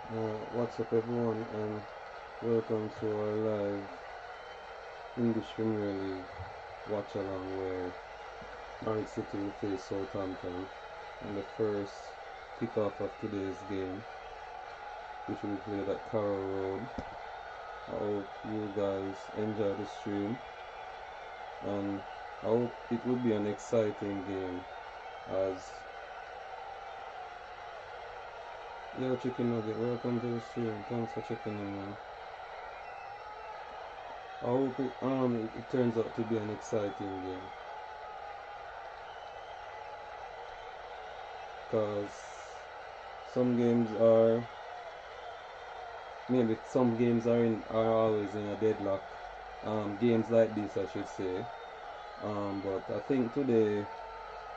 What's up everyone, and welcome to our live English Premier League watch along where Norwich City will face Southampton in the first kickoff of today's game, which will be played at Carrow Road. I hope you guys enjoy the stream, and I hope it will be an exciting game. As yo, Chicken Nugget, welcome to the stream. Thanks for checking in, man. I hope it turns out to be an exciting game, because some games are are always in a deadlock. Games like this, I should say. But I think today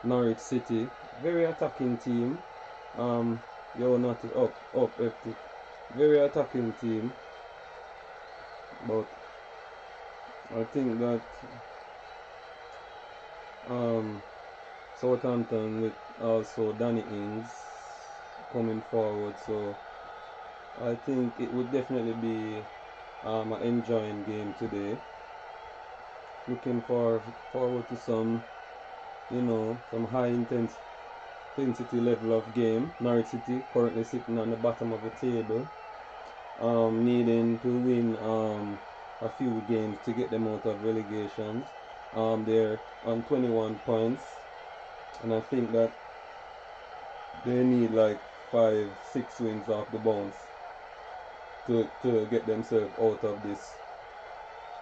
Norwich City, very attacking team. Not up, FT. Very attacking team, but I think that Southampton with also Danny Ings coming forward, so I think it would definitely be an enjoying game today. Looking forward to some high intensity level of game. Norwich City currently sitting on the bottom of the table, needing to win a few games to get them out of relegations. They're on 21 points, and I think that they need like 5-6 wins off the bounce to get themselves out of this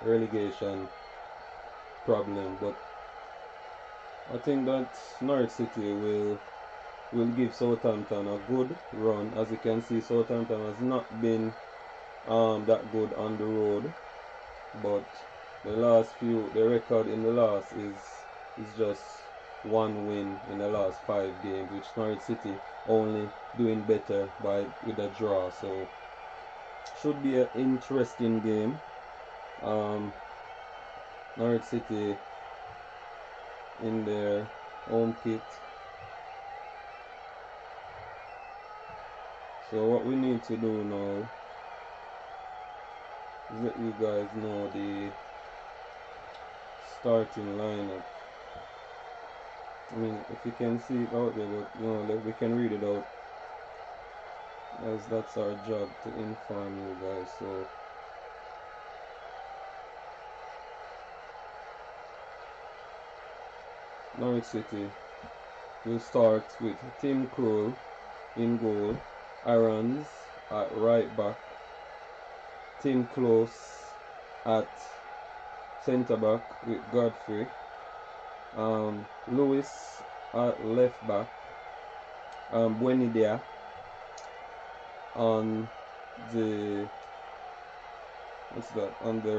relegation problem. But I think that Norwich City will give Southampton a good run. As you can see, Southampton has not been that good on the road, but the record in the last is just one win in the last 5 games, which Norwich City only doing better with a draw. So should be an interesting game. Norwich City in their home kit. So what we need to do now is let you guys know the starting lineup. I mean, if you can see it out there, but we can read it out, as that's our job to inform you guys. So Norwich City will start with Tim Krul in goal, Irons at right back, Tim Close at centre back with Godfrey, Lewis at left back, Buenidia on the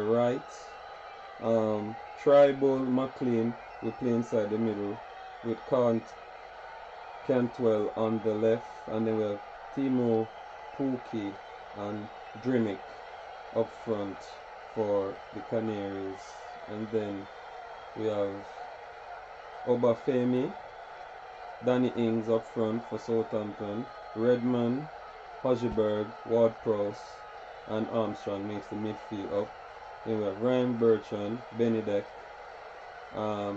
right, Tribal McLean will play inside the middle with Cantwell on the left, and then we have Timo Pukki and Drimic up front for the Canaries, and then we have Obafemi, Danny Ings up front for Southampton, Redman, Hojberg, Ward-Prowse and Armstrong makes the midfield up. Then we have Ryan Bertrand, Benedek,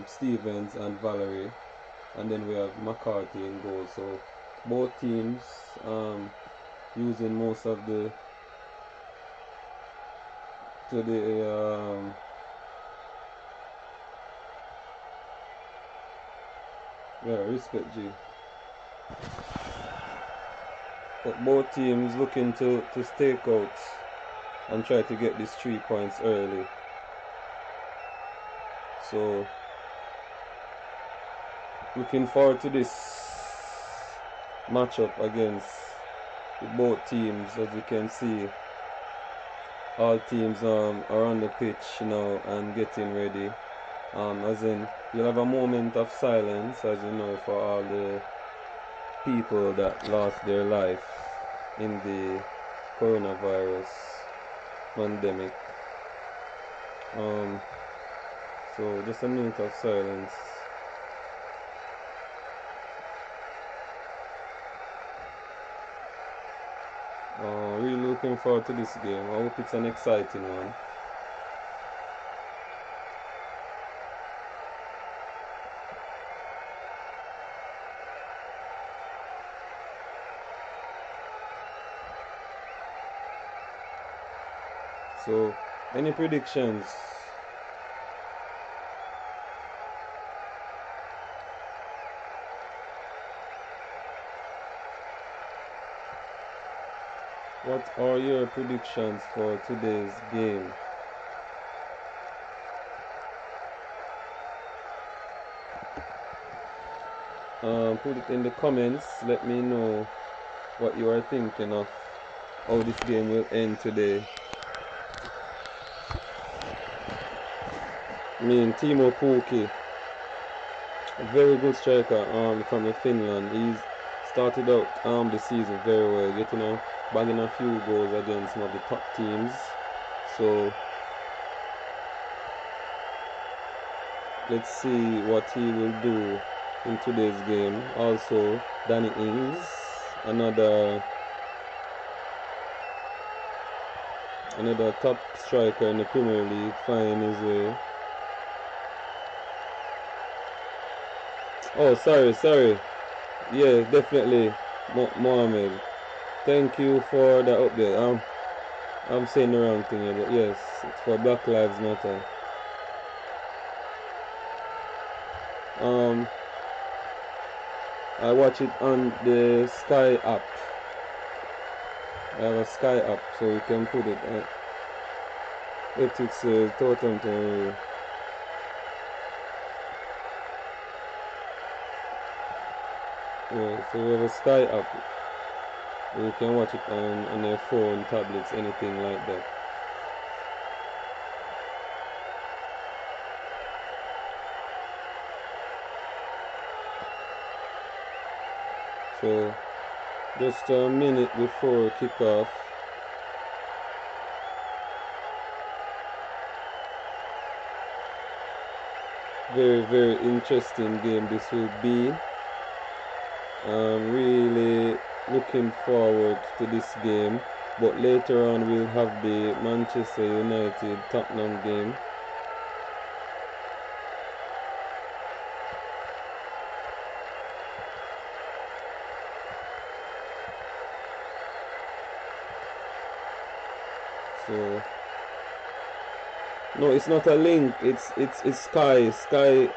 Stevens and Valerie, and then we have McCarthy in goal. So both teams using most of the respect G. But both teams looking to stake out and try to get these 3 points early. So looking forward to this matchup against both teams. As you can see, all teams are on the pitch now and getting ready. As in, you'll have a moment of silence, as you know, for all the people that lost their life in the coronavirus pandemic. So just a minute of silence. Really looking forward to this game. I hope it's an exciting one. So, any predictions? What are your predictions for today's game? Put it in the comments. Let me know what you are thinking of how this game will end today. Timo Pukki, a very good striker from Finland. He's started out the season very well, bagging a few goals against some of the top teams. So let's see what he will do in today's game. Also, Danny Ings, another top striker in the Premier League, finding his way. Oh, sorry. Yeah, definitely, Mohamed. Thank you for the update. I'm saying the wrong thing here, but yes, it's for Black Lives Matter. I watch it on the Sky app. I have a Sky app, so you can put it. It says Southampton. Yeah, so you have a Sky app. You can watch it on your phone, tablets, anything like that. So, just a minute before kickoff. Very, very interesting game this will be. I'm really looking forward to this game. But later on we'll have the Manchester United Tottenham game. So no, it's not a link. It's Sky. It's Sky.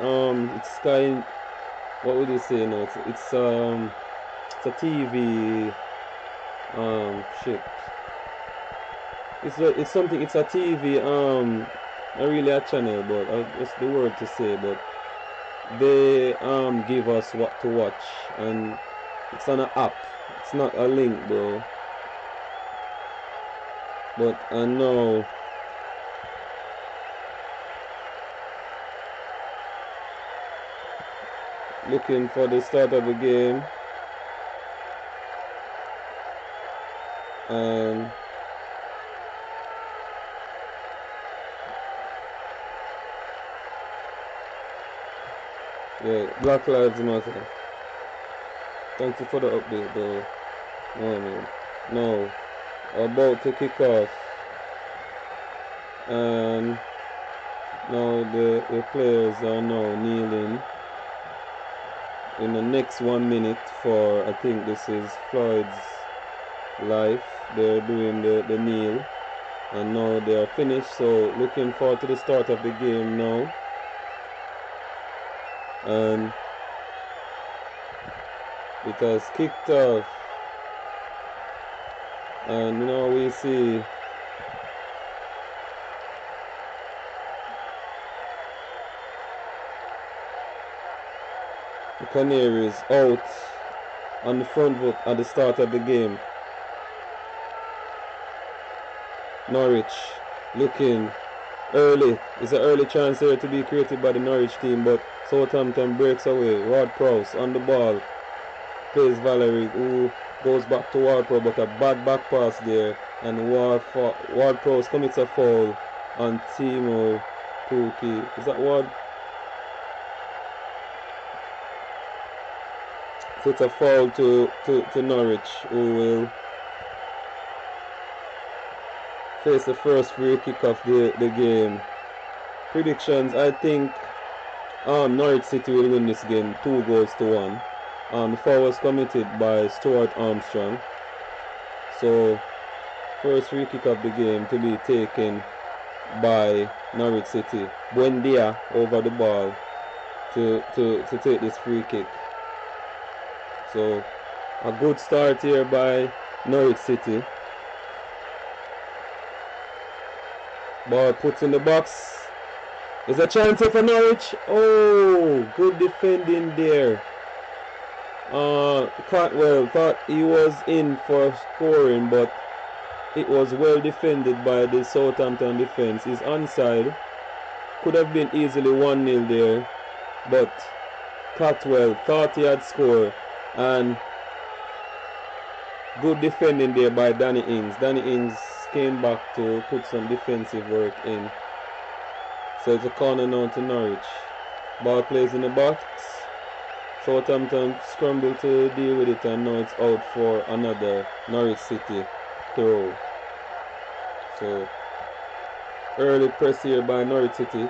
What would you say? No, it's a TV. Shit. It's something. It's a TV. Not really a channel, but what's the word to say? But they give us what to watch, and it's on an app. It's not a link, bro. But I know. Looking for the start of the game, and yeah, Black Lives Matter. Thank you for the update, though. No, about to kick off, and now the players are now kneeling. In the next 1 minute for, I think this is Floyd's life, they're doing the kneel, and now they are finished. So looking forward to the start of the game now, and it has kicked off, and now we see the Canaries out on the front foot at the start of the game. Norwich looking early. It's an early chance here to be created by the Norwich team, but Southampton breaks away. Ward-Prowse on the ball. Plays Valerie, who goes back to Ward-Prowse, but a bad back pass there. And Ward-Prowse commits a foul on Timo Pukki. Is that Ward? So it's a foul to Norwich, who will face the first free kick of the game. Predictions, I think Norwich City will win this game 2-1. The foul was committed by Stuart Armstrong. So first free kick of the game to be taken by Norwich City. Buendia over the ball to take this free kick. So a good start here by Norwich City. Ball put in the box. There's a chance here for Norwich. Oh, good defending there. Cartwell thought he was in for scoring, but it was well defended by the Southampton defense. He's onside. Could have been easily 1-0 there, but Cartwell thought he had scored, and good defending there by Danny Ings. Danny Ings came back to put some defensive work in. So it's a corner now to Norwich. Ball plays in the box. Southampton scramble to deal with it, and now it's out for another Norwich City throw. So early press here by Norwich City.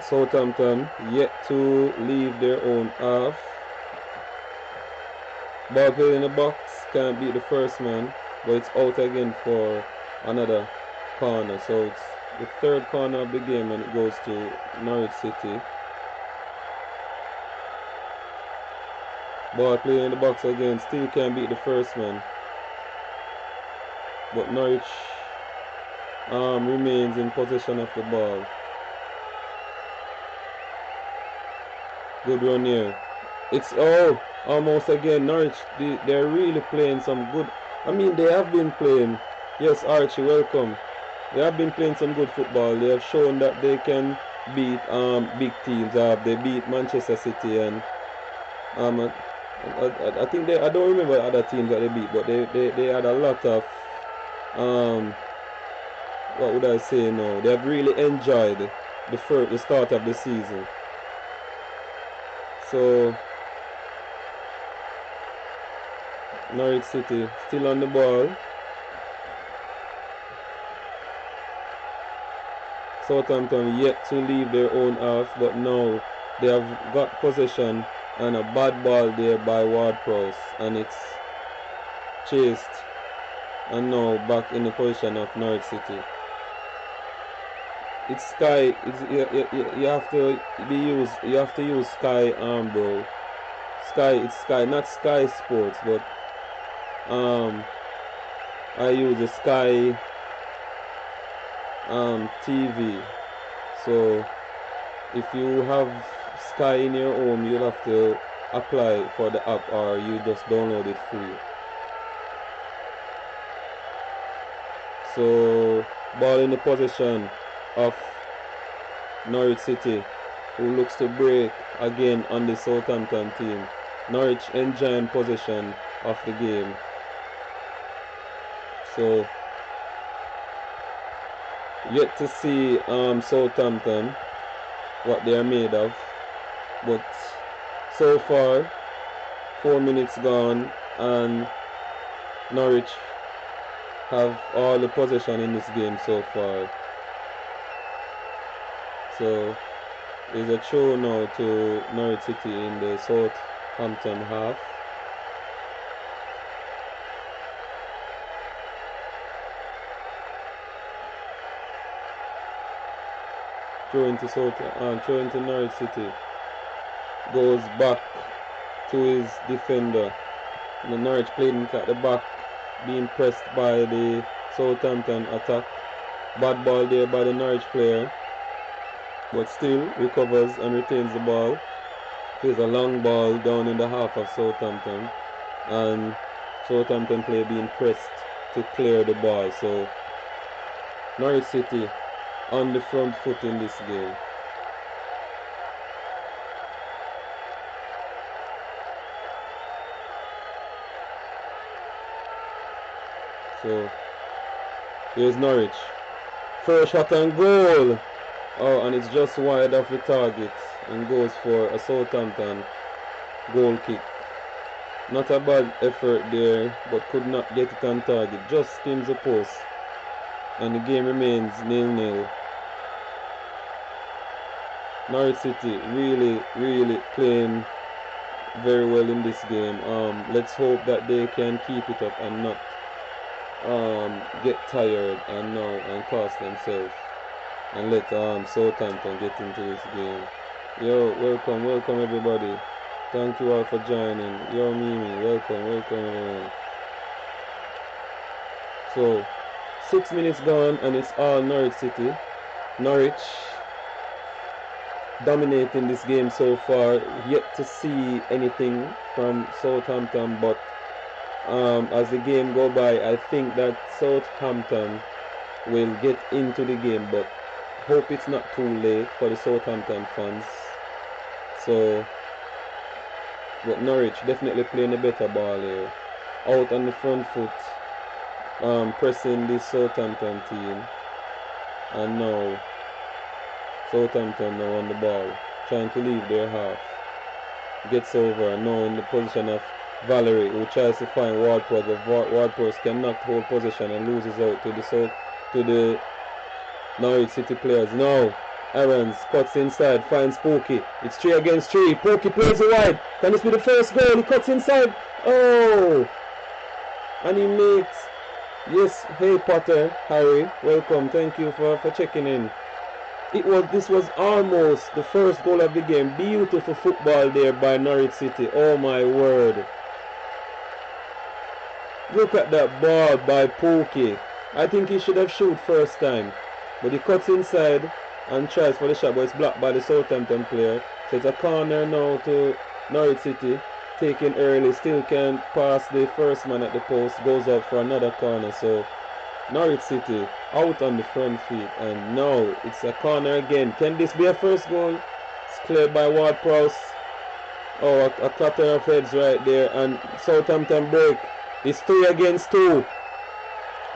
Southampton yet to leave their own half. Ball played in the box, can't beat the first man, but it's out again for another corner. So it's the third corner of the game, and it goes to Norwich City. Ball played in the box again, still can't beat the first man, but Norwich remains in possession of the ball. Good run here. It's almost again Norwich. They're really playing some good. I mean, they have been playing. Yes, Archie, welcome. They have been playing some good football. They have shown that they can beat big teams. They beat Manchester City, and I think I don't remember the other teams that they beat, but they had a lot of what would I say now? They have really enjoyed the start of the season. So Norwich City still on the ball. Southampton yet to leave their own half, but now they have got possession, and a bad ball there by Ward-Prowse, and it's chased, and now back in the position of Norwich City. It's Sky. You have to use Sky bro. It's Sky, not Sky Sports, but I use the Sky TV. So if you have Sky in your home, you'll have to apply for the app, or you just download it free. So ball in the possession of Norwich City, who looks to break again on the Southampton team. Norwich enjoying possession of the game. So yet to see Southampton, what they are made of, but so far 4 minutes gone, and Norwich have all the possession in this game so far. So there's a throw now to Norwich City in the Southampton half. Throw into Norwich City. Goes back to his defender. The Norwich playing at the back, being pressed by the Southampton attack. Bad ball there by the Norwich player, but still recovers and retains the ball. There's a long ball down in the half of Southampton, and Southampton player being pressed to clear the ball. So Norwich City on the front foot in this game. So here's Norwich. First shot and goal. Oh, and it's just wide of the target and goes for a Southampton goal kick. Not a bad effort there, but could not get it on target. Just skims the post. And the game remains 0-0. Norwich City really playing very well in this game. Let's hope that they can keep it up and not get tired and cost themselves, and let Southampton get into this game. Yo, welcome everybody. Thank you all for joining. Yo, Mimi, welcome everyone. So 6 minutes gone and it's all Norwich City. Norwich dominating this game so far. Yet to see anything from Southampton, but as the game go by, I think that Southampton will get into the game, but hope it's not too late for the Southampton fans. So, but Norwich definitely playing a better ball here, out on the front foot, pressing this Southampton team, and now Southampton now on the ball, trying to leave their half. Gets over, now in the position of Valerie, who tries to find Ward-Prowse, but Ward-Prowse cannot hold position and loses out to the Norwich City players. Now Aarons cuts inside, finds Pookie. It's 3 against 3. Pookie plays it wide. Can this be the first goal? He cuts inside. Oh! And he makes... Yes, hey Potter, Harry, welcome. Thank you for checking in. This was almost the first goal of the game. Beautiful football there by Norwich City. Oh my word. Look at that ball by Pookie. I think he should have shoot first time. But he cuts inside and tries for the shot, but it's blocked by the Southampton player. So it's a corner now to Norwich City. Taken early, still can pass the first man at the post. Goes out for another corner. So Norwich City out on the front feet, and now it's a corner again. Can this be a first goal? It's cleared by Ward-Prowse. Oh, a clatter of heads right there, and Southampton break. It's 3 against 2.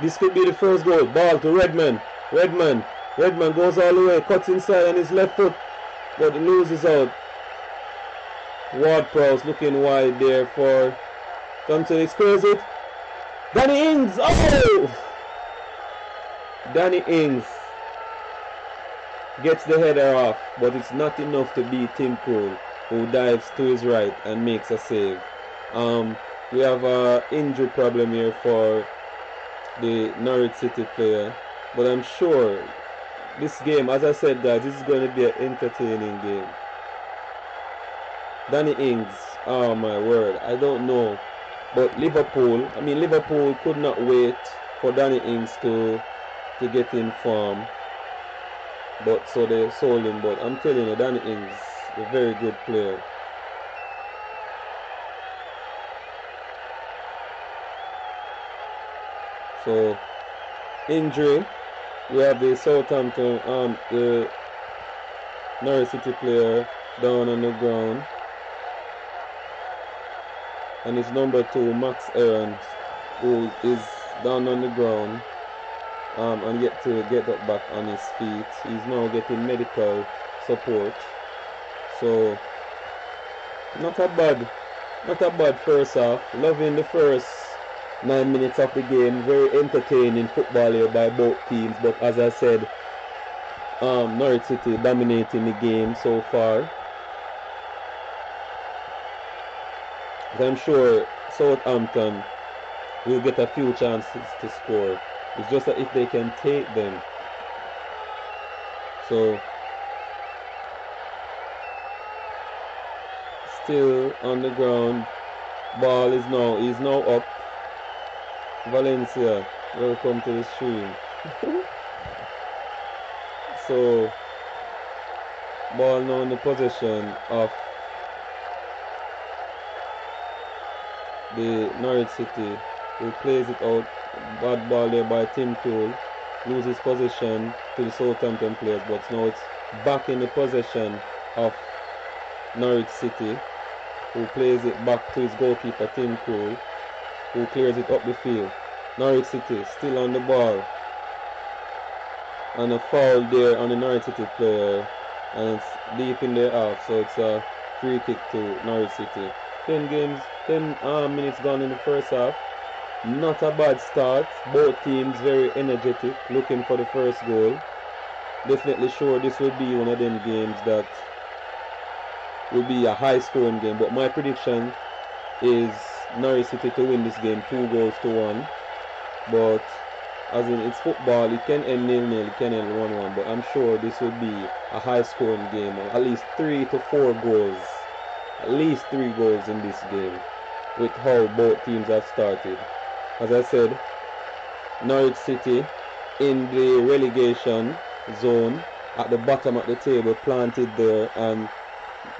This could be the first goal. Ball to Redmond. Redmond goes all the way, cuts inside on his left foot, but he loses out. Ward-Prowse looking wide there for Thompson. He squares it. Danny Ings. Oh! Danny Ings gets the header off, but it's not enough to beat Tim Krul, who dives to his right and makes a save. We have an injury problem here for the Norwich City player, but I'm sure this game, as I said guys, this is going to be an entertaining game. Danny Ings, oh my word, I don't know, but Liverpool could not wait for Danny Ings to get in form, but so they sold him. But I'm telling you, Danny Ings is a very good player. So injury, we have the Southampton, the Norwich City player down on the ground, and it's number 2, Max Aarons, who is down on the ground. And yet to get up back on his feet. He's now getting medical support. So not a bad first half. Loving the first 9 minutes of the game. Very entertaining football here by both teams. But as I said, Norwich City dominating the game so far. But I'm sure Southampton will get a few chances to score. It's just that if they can take them. So still on the ground. Ball is now up. Valencia, welcome to the stream. So ball now in the possession of the Norwich City, who plays it out. Bad ball there by Tim Krul. Loses possession to the Southampton players, but now it's back in the possession of Norwich City, who plays it back to his goalkeeper Tim Krul, who clears it up the field. Norwich City still on the ball, and a foul there on the Norwich City player, and it's deep in their half, so it's a free kick to Norwich City. 10 minutes gone in the first half. Not a bad start. Both teams very energetic, looking for the first goal. Definitely sure this will be one of them games that will be a high scoring game. But my prediction is Norwich City to win this game 2-1. But as in it's football, it can end 0-0, it can end 1-1. But I'm sure this will be a high scoring game. At least 3 to 4 goals. At least 3 goals in this game with how both teams have started. As I said, Norwich City in the relegation zone at the bottom of the table, planted there, and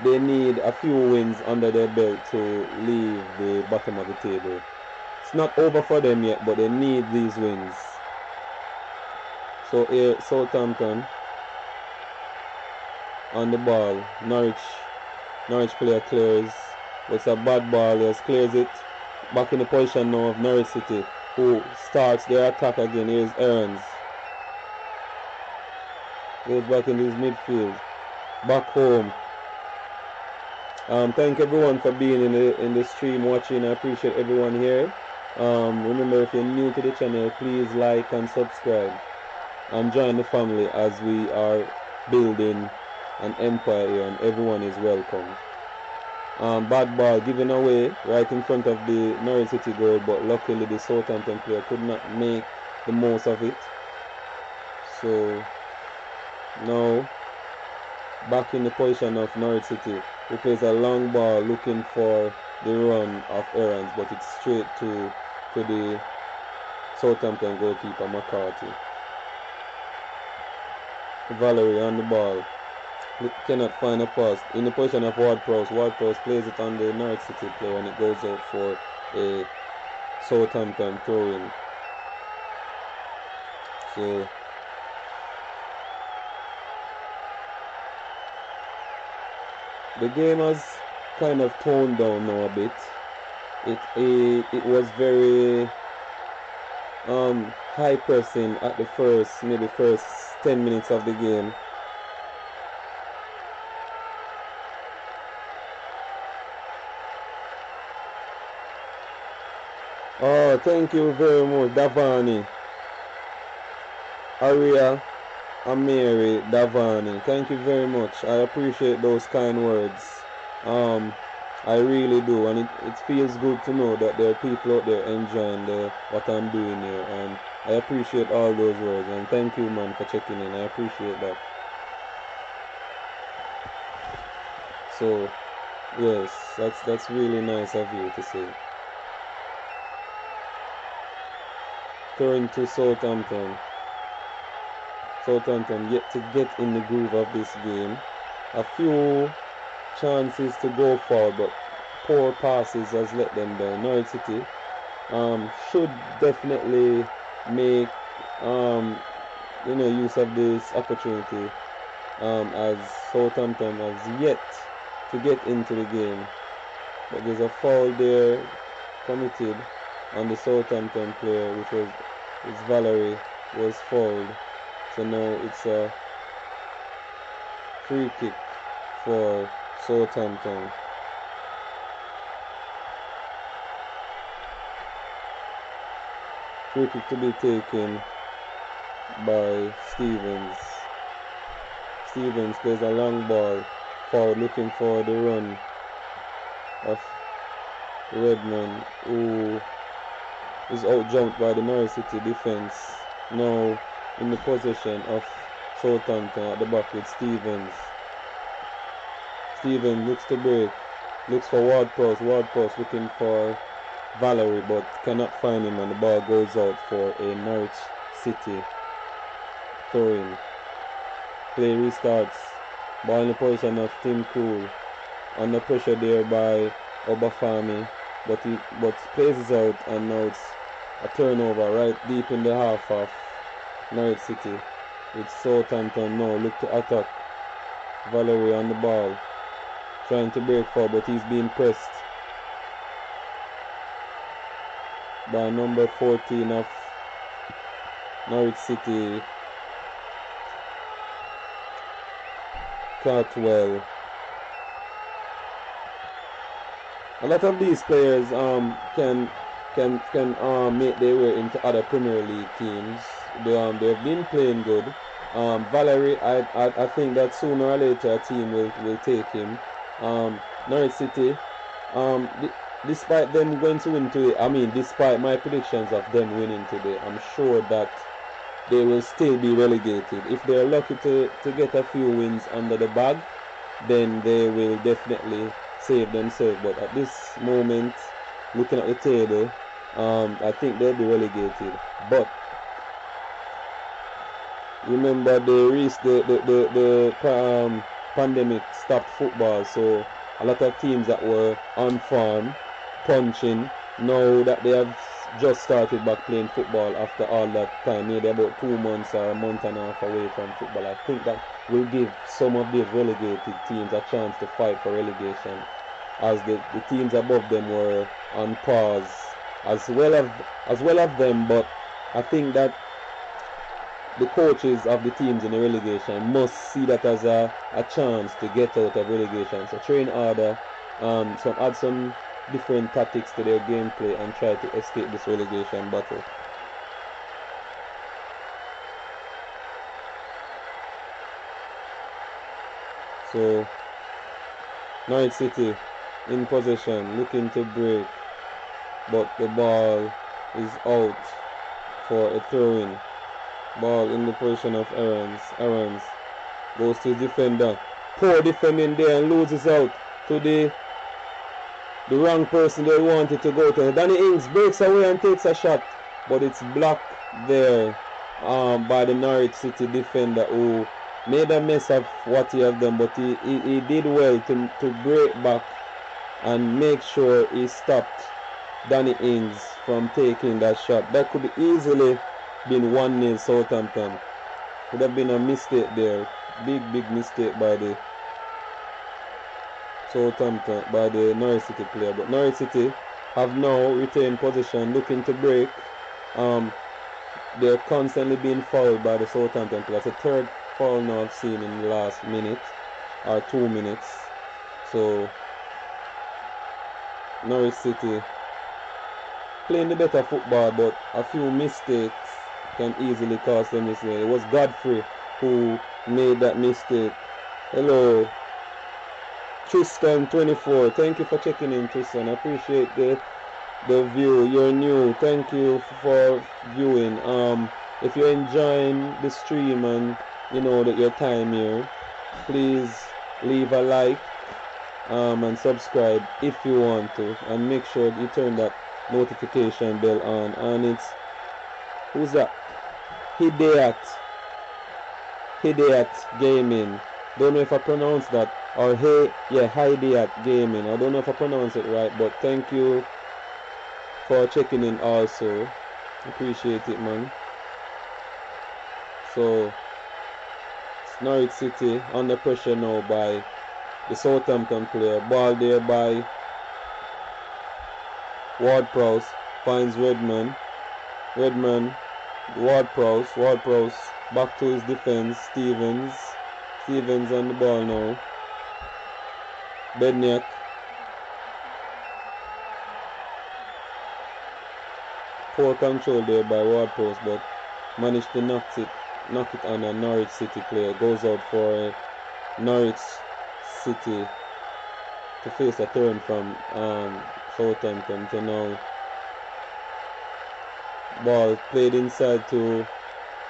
they need a few wins under their belt to leave the bottom of the table. It's not over for them yet, but they need these wins. So here Southampton on the ball. Norwich player clears. It's a bad ball. He clears it. Back in the position now of Norwich City, who starts their attack again. Here's Aarons. Goes back into his midfield. Back home. Thank everyone for being in the stream watching. I appreciate everyone here. Remember, if you're new to the channel, please like and subscribe and join the family as we are building an empire here, and everyone is welcome. Bad ball given away right in front of the Norwich City goal, but luckily the Southampton player could not make the most of it. So now back in the position of Norwich City, who plays a long ball looking for the run of Aarons, but it's straight to the Southampton goalkeeper McCarthy. Valerie on the ball. Cannot find a pass. In the position of Ward-Prowse. Ward-Prowse plays it on the Norwich City player, and it goes out for a Southampton throw-in. So the game has kind of toned down now a bit. It was very high pressing at the maybe first 10 minutes of the game. Oh, thank you very much, Davani. Aria Amiri Davani. Thank you very much. I appreciate those kind words. I really do, and it feels good to know that there are people out there enjoying what I'm doing here, and I appreciate all those words, and thank you, man, for checking in. I appreciate that. So yes, that's really nice of you to say. Turn to Southampton. Southampton yet to get in the groove of this game. A few chances to go forward, but poor passes has let them down. Norwich City should definitely make use of this opportunity, as Southampton has yet to get into the game. But there's a foul there committed on the Southampton player, which was Valerie was fouled. So now it's a free kick for Southampton. Free kick to be taken by Stevens. Stevens plays a long ball forward, looking for the run of Redmond, who is out-jumped by the Norwich City defense. Now in the possession of Southampton at the back with Stevens. Stevens looks to break, looks for Ward-Prowse. Ward-Prowse looking for Valerie, but cannot find him, and the ball goes out for a Norwich City throw-in. Play restarts. Ball in the position of Tim Krul. Under pressure there by Obafemi, but plays it out, and now it's a turnover right deep in the half of Norwich City, with Southampton now look to attack. Valerie on the ball, trying to break forward, but he's being pressed by number 14 of Norwich City, Cartwell. A lot of these players can make their way into other Premier League teams. They've been playing good. Valerie, I think that sooner or later a team will take him. Norwich City, um, despite them going to win today, I mean, despite my predictions of them winning today, I'm sure that they will still be relegated. If they're lucky to get a few wins under the bag, then they will definitely save themselves. But at this moment, looking at the table, I think they'll be relegated. But remember, the pandemic stopped football, so a lot of teams that were on form, punching, now that they have just started back playing football after all that time, maybe about 2 months or a month and a half away from football. I think that will give some of these relegated teams a chance to fight for relegation, as the teams above them were on pause as well as them. But I think that the coaches of the teams in the relegation must see that as a chance to get out of relegation. So train harder, add some different tactics to their gameplay and try to escape this relegation battle. So Norwich City in possession, looking to break, but the ball is out for a throw-in. Ball in the position of Aarons. Aarons goes to his defender. Poor defending there and loses out to the wrong person they wanted to go to. Danny Ings breaks away and takes a shot, but it's blocked there by the Norwich City defender, who made a mess of what he had done, but he did well to break back and make sure he stopped Danny Ings from taking that shot. That could easily been 1-0 Southampton. Could have been a mistake there. Big mistake by the Southampton, by the Norwich City player. But Norwich City have now retained possession, looking to break. They're constantly being fouled by the Southampton player. That's the third foul now I've seen in the last minute or 2 minutes. So Norwich City playing the better football, but a few mistakes can easily cost them this way. It was Godfrey who made that mistake. Hello, Tristan 24. Thank you for checking in, Tristan. I appreciate the view. You're new. Thank you for viewing. If you're enjoying the stream and you know that your time here, please leave a like and subscribe if you want to, and make sure you turn that notification bell on. And it's, who's that? Hidayat Gaming. Don't know if I pronounce that, or Hidayat Gaming. I don't know if I pronounce it right, but thank you for checking in also. Appreciate it, man. So it's Norwich City under pressure now by the Southampton player. Ball there by Ward-Prowse, finds Redman, Ward-Prowse, back to his defense. Stevens on the ball now. Bedniak. Poor control there by Ward-Prowse, but managed to knock it on a Norwich City player. Goes out for Norwich City to face a turn from Southampton to now. Ball played inside to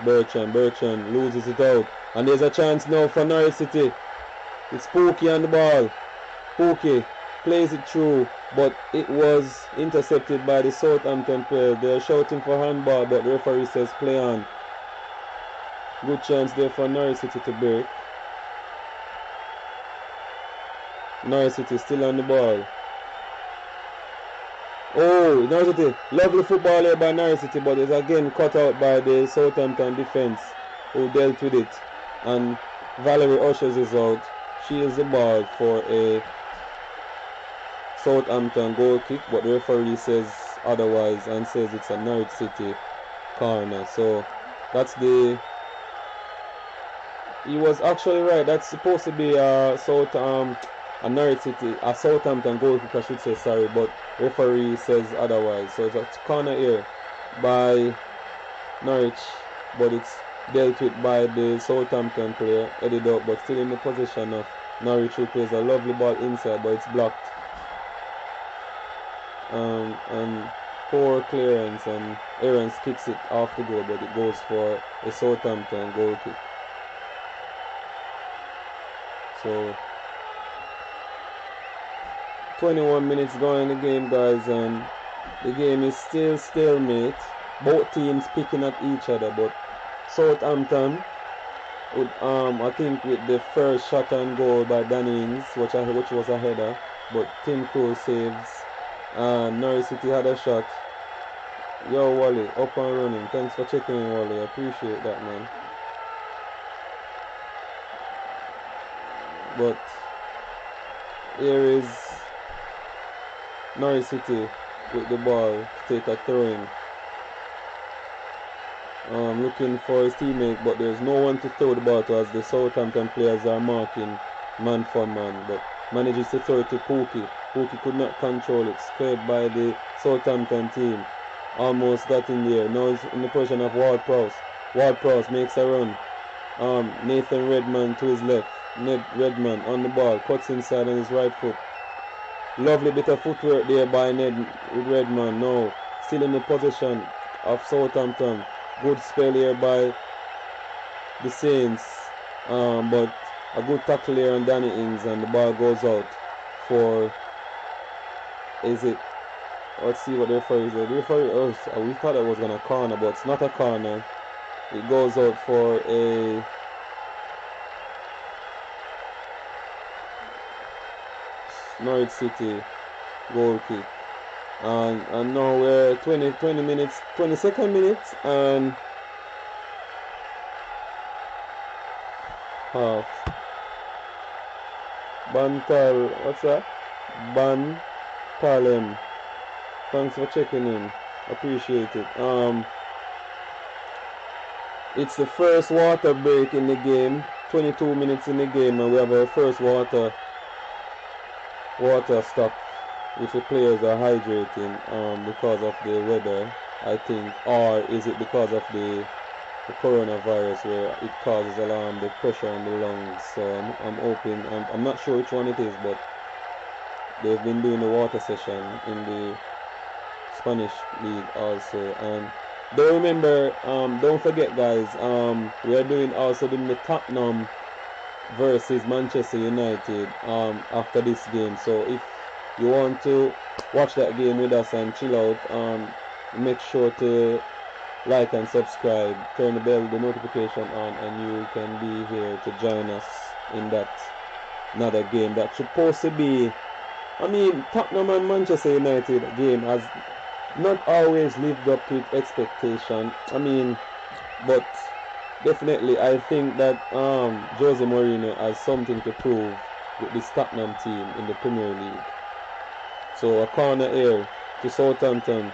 Bertrand. Bertrand loses it out, and there's a chance now for Norwich City. It's Pookie on the ball. Pookie plays it through, but it was intercepted by the Southampton player. They're shouting for handball, but the referee says play on. Good chance there for Norwich City to break. Norwich City still on the ball. Oh, Norwich City, lovely football here by Norwich City, but it's again cut out by the Southampton defense, who dealt with it. And Valerie ushers is out. She is the ball for a Southampton goal kick, but the referee says otherwise and says it's a Norwich City corner. So that's the... He was actually right. That's supposed to be a a Norwich City, a Southampton goal kick, I should say, sorry, but referee says otherwise. So it's a corner here by Norwich, but it's dealt with by the Southampton player, headed up, but still in the possession of Norwich, who plays a lovely ball inside, but it's blocked. And poor clearance, and Aaron kicks it off the goal, but it goes for a Southampton goal kick. So 21 minutes gone in the game, guys, and the game is still stalemate. Both teams picking at each other, but Southampton with I think with the first shot on goal by Danny Ings, which was a header, but Tim Krul saves. Norwich City had a shot. Yo, Wally, up and running. Thanks for checking in, Wally. I appreciate that, man. But here is Norwich City with the ball to take a throw-in. Looking for his teammate, but there's no one to throw the ball to as the Southampton players are marking man for man, but manages to throw it to Pookie. Pookie could not control it, cleared by the Southampton team. Almost got in there. Now he's in the position of Ward-Prowse. Ward-Prowse makes a run. Nathan Redman to his left. Ned Redman on the ball, cuts inside on his right foot. Lovely bit of footwork there by Ned Redman. Now still in the possession of Southampton. Good spell here by the Saints, but a good tackle here on Danny Ings, and the ball goes out for, is it, let's see what the referee said. The referee, we thought it was going to corner, but it's not a corner. It goes out for a Norwich City goal kick. And now we're 22nd minutes and half. Bantal, what's that? Bantalem. Thanks for checking in. Appreciate it. It's the first water break in the game. 22 minutes in the game, and we have our first water stop, which the players are hydrating because of the weather, I think, or is it because of the coronavirus, where it causes the pressure on the lungs. So I'm hoping, I'm not sure which one it is, but they've been doing the water session in the Spanish league also. And don't forget, guys, we are doing the Tottenham versus Manchester United after this game. So if you want to watch that game with us and chill out, make sure to like and subscribe, turn the notification on, and you can be here to join us in that another game that's supposed to be, Tottenham and Manchester United game has not always lived up to its expectation. But definitely I think that Jose Mourinho has something to prove with this Tottenham team in the Premier League. So a corner here to Southampton,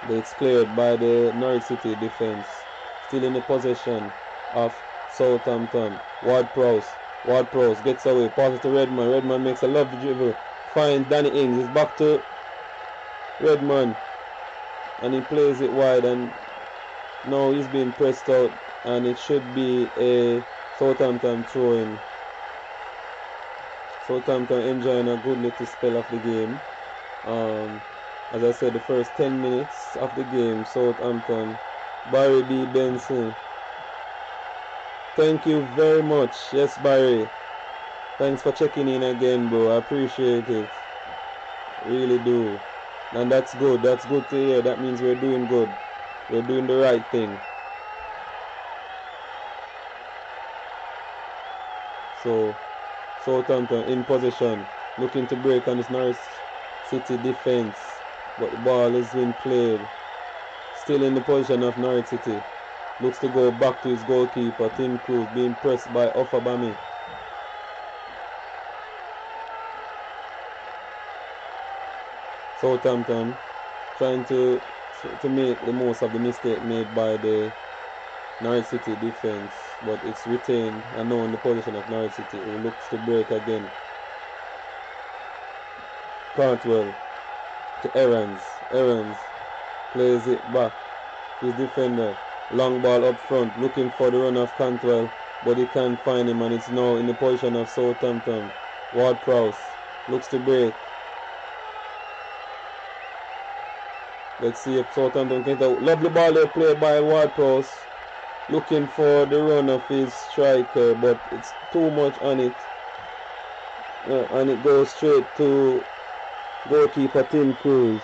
but it's cleared by the Norwich City defense. Still in the possession of Southampton. Ward-Prowse gets away, passes to Redman. Redman makes a lovely dribble, finds Danny Ings. It's back to Redman, and he plays it wide, and now he's being pressed out, and it should be a Southampton throw-in. Southampton enjoying a good little spell of the game. As I said, the first 10 minutes of the game, Southampton. Barry B. Benson. Thank you very much. Yes, Barry. Thanks for checking in again, bro. I appreciate it. Really do. And that's good. That's good to hear. That means we're doing good. We're doing the right thing. So, Southampton in possession, looking to break on this Norwich City defense, but the ball is being played. Still in the position of Norwich City. Looks to go back to his goalkeeper, Tim Krul, being pressed by Ofabami. Southampton trying to make the most of the mistake made by the Norwich City defense, but it's retained and now in the position of Norwich City, who looks to break again. Cantwell to Aaron's. Aaron's plays it back. His defender. Long ball up front, looking for the run of Cantwell, but he can't find him, and it's now in the position of Southampton. Ward-Prowse looks to break. Let's see if Southampton can get out. Lovely ball there played by Ward-Prowse, looking for the run of his striker, but it's too much on it, and it goes straight to goalkeeper Tim Cruz.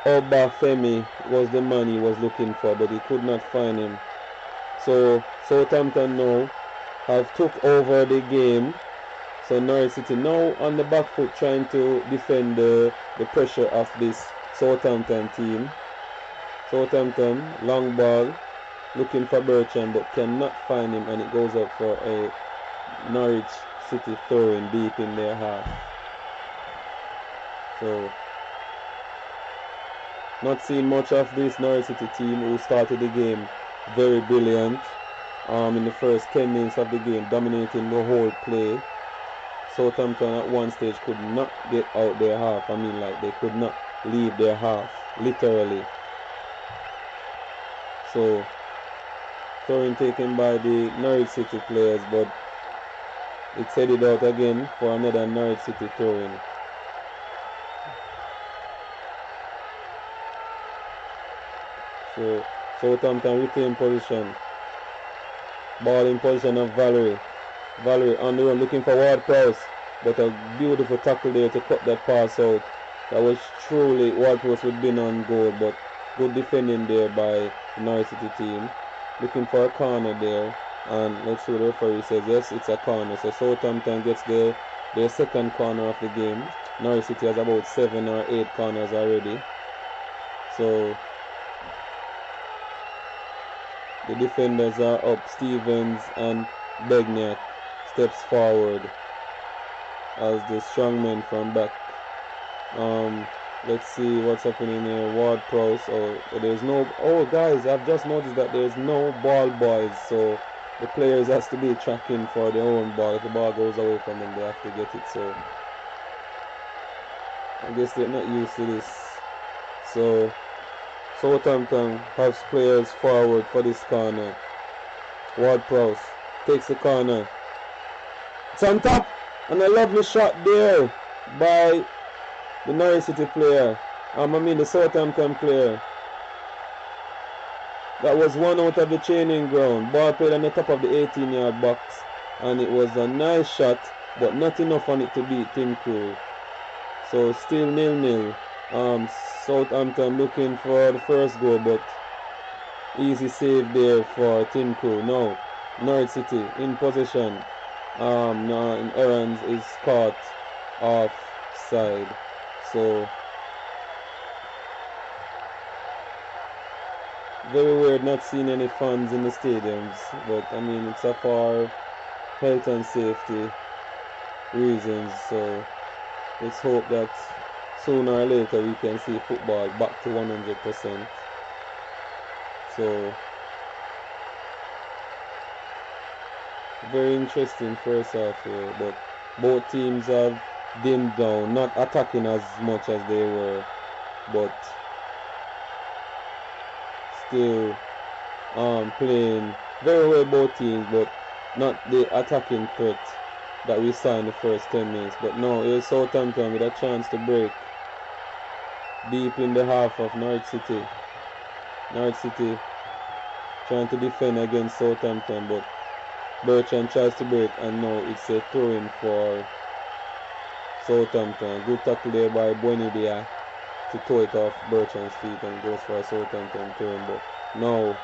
Obafemi was the man he was looking for, but he could not find him. So Southampton now have took over the game. So Norwich City now on the back foot, trying to defend the pressure of this Southampton team. Southampton, long ball, looking for Bertrand, but cannot find him, and it goes up for a Norwich City throw-in deep in their half. So, not seeing much of this Norwich City team, who started the game very brilliant in the first 10 minutes of the game, dominating the whole play. Southampton at one stage could not get out their half. I mean, like, they could not leave their half, literally. So, throw-in taken by the Norwich City players, but it's headed out again for another Norwich City throw-in. So Southampton retain position. Ball in position of Valerie. Valerie on the run looking for Ward-Prowse, but a beautiful tackle there to cut that pass out. That was truly Ward-Prowse would have been on goal, but good defending there by the Norwich City team. Looking for a corner there, and let's see what the referee says. Yes, it's a corner. So Southampton gets their second corner of the game. Norwich City has about 7 or 8 corners already. So the defenders are up. Stevens and Begnac steps forward as the strong men from back. Let's see what's happening here. Ward-Prowse. There's no. Oh, guys, I've just noticed that there's no ball boys. So the players has to be tracking for their own ball. If the ball goes away from them, they have to get it. So I guess they're not used to this. So Southampton has players forward for this corner. Ward-Prowse takes the corner. It's on top, and a lovely shot there by the Norwich City player. The Southampton player. That was one out of the training ground. Ball played on the top of the 18-yard box, and it was a nice shot, but not enough on it to beat Tim Crew. So still 0-0. Southampton looking for the first goal, but easy save there for Tim Crew. Now Norwich City in possession. Now Aaron's is caught offside. So very weird not seeing any fans in the stadiums, but I mean, it's for health and safety reasons. So let's hope that sooner or later we can see football back to 100%. So very interesting first half here, but both teams have dimmed down, not attacking as much as they were, but still playing very well, both teams, but not the attacking threat that we saw in the first 10 minutes. But now here's Southampton with a chance to break deep in the half of Norwich City. Norwich City trying to defend against Southampton, but Bertrand tries to break, and now it's a throw-in for Southampton. Good tackle there by Buenidia to tow it off Bertrand's feet, and goes for a Southampton throw-in. But now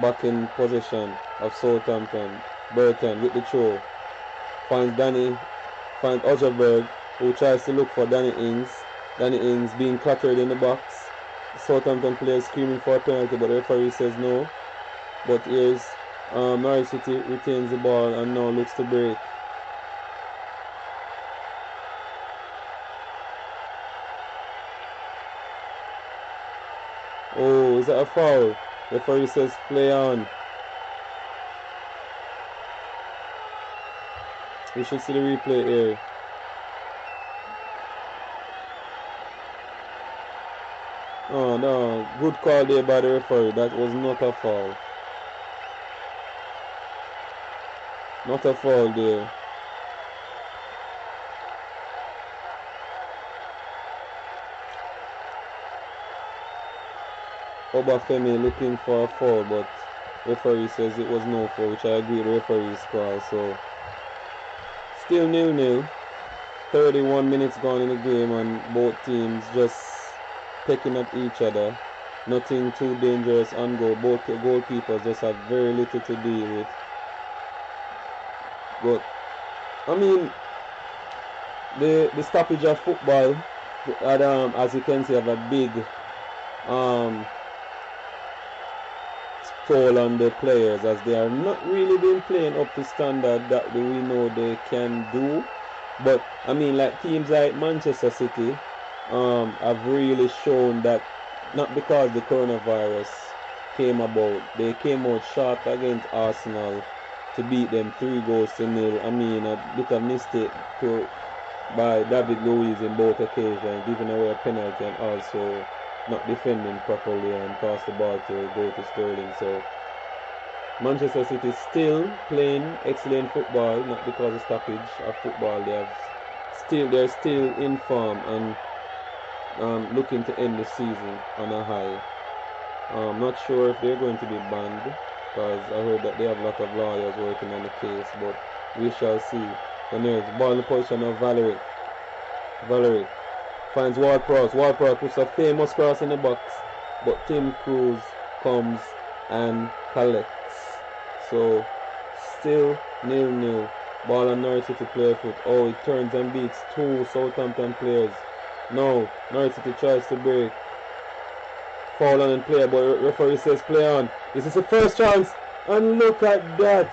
back in possession of Southampton. Bertrand with the throw finds Ojberg, who tries to look for Danny Ings. Danny Ings being clattered in the box. Southampton players screaming for a penalty, but the referee says no. But here's Norwich City retains the ball and now looks to break. Oh, is that a foul? Referee says play on. We should see the replay here. Oh no, good call there by the referee. That was not a foul. Not a foul there. Obafemi looking for a foul, but referee says it was no foul, which I agree with the referee's call. So still 0-0. 31 minutes gone in the game, and both teams just pecking at each other. Nothing too dangerous on goal. Both goalkeepers just have very little to deal with. But I mean, the stoppage of football, as you can see, have a big toll on the players, as they are not really been playing up to standard that we know they can do. But I mean, like teams like Manchester City have really shown that, not because the coronavirus came about, they came out sharp against Arsenal to beat them 3-0. I mean, a bit of mistake by David Luiz in both occasions, giving away a penalty and also not defending properly and tossed the ball to go to Sterling. So Manchester City still playing excellent football, not because of stoppage of football. They're still in form and looking to end the season on a high. I'm not sure if they're going to be banned, because I heard that they have a lot of lawyers working on the case, but we shall see. When there's ball in the position of Valerie. Valerie finds Ward-Prowse. Ward-Prowse puts a famous cross in the box, but Tim Kruse comes and collects. So still 0-0. Ball on Norwich City player foot. Oh, it turns and beats two Southampton players. No, Norwich City tries to break. Foul on and player, but referee says play on. This is the first chance, and look at that.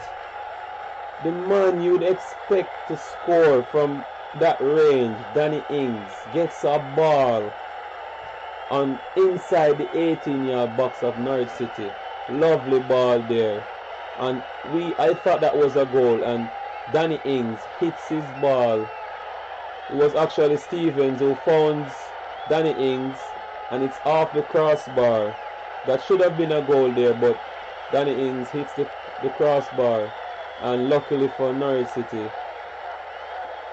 The man you'd expect to score from that range, Danny Ings, gets a ball on inside the 18-yard box of Norwich City. Lovely ball there. And I thought that was a goal, and Danny Ings hits his ball. It was actually Stevens who found Danny Ings, and it's off the crossbar. That should have been a goal there, but Danny Ings hits the crossbar. And luckily for Norwich City,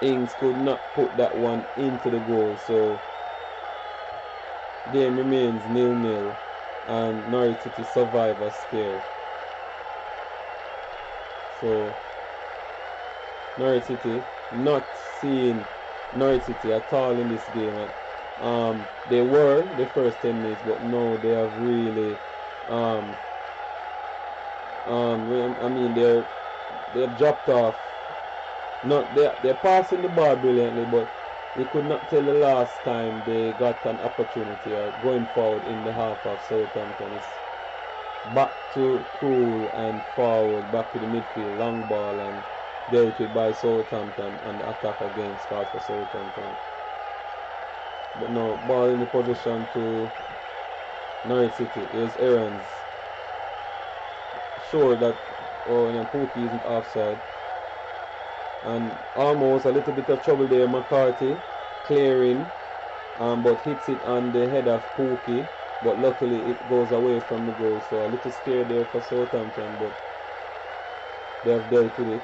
Ings could not put that one into the goal. So game remains 0-0, and Norwich City survive a scare. So Norwich City not seeing Norwich City at all in this game. They were the first 10 minutes, but no, they have really I mean, they've dropped off. They're passing the ball brilliantly, but we could not tell the last time they got an opportunity or going forward in the half of Southampton. It's back to Krul and forward, back to the midfield, long ball, and dealt with by Southampton, and the attack again starts for Southampton. But no, ball in the position to Norwich City. Here's Aaron's. Sure that Pookie isn't offside. And almost a little bit of trouble there, McCarthy clearing, but hits it on the head of Pookie, but luckily it goes away from the goal. So a little scared there for Southampton, but they have dealt with it.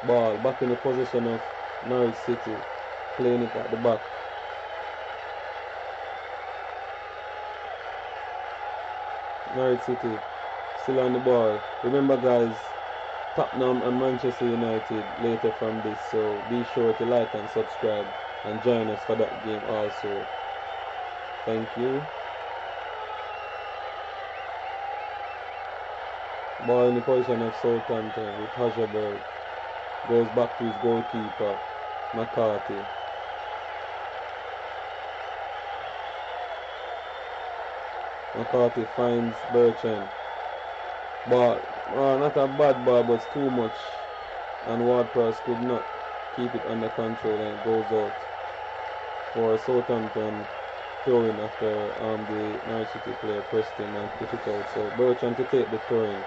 Ball back in the position of Norwich City, playing it at the back. Norwich City still on the ball. Remember, guys, Tottenham and Manchester United later from this, so be sure to like and subscribe and join us for that game also. Thank you. Ball in the position of Southampton with Hajerberg. Goes back to his goalkeeper, McCarthy. McCarthy finds Bertrand. Ball, not a bad ball, but it's too much. And Ward-Prowse could not keep it under control, and it goes out for Southampton throwing after the Norwich City player pressed him and put it out. So Bertrand to take the throwing.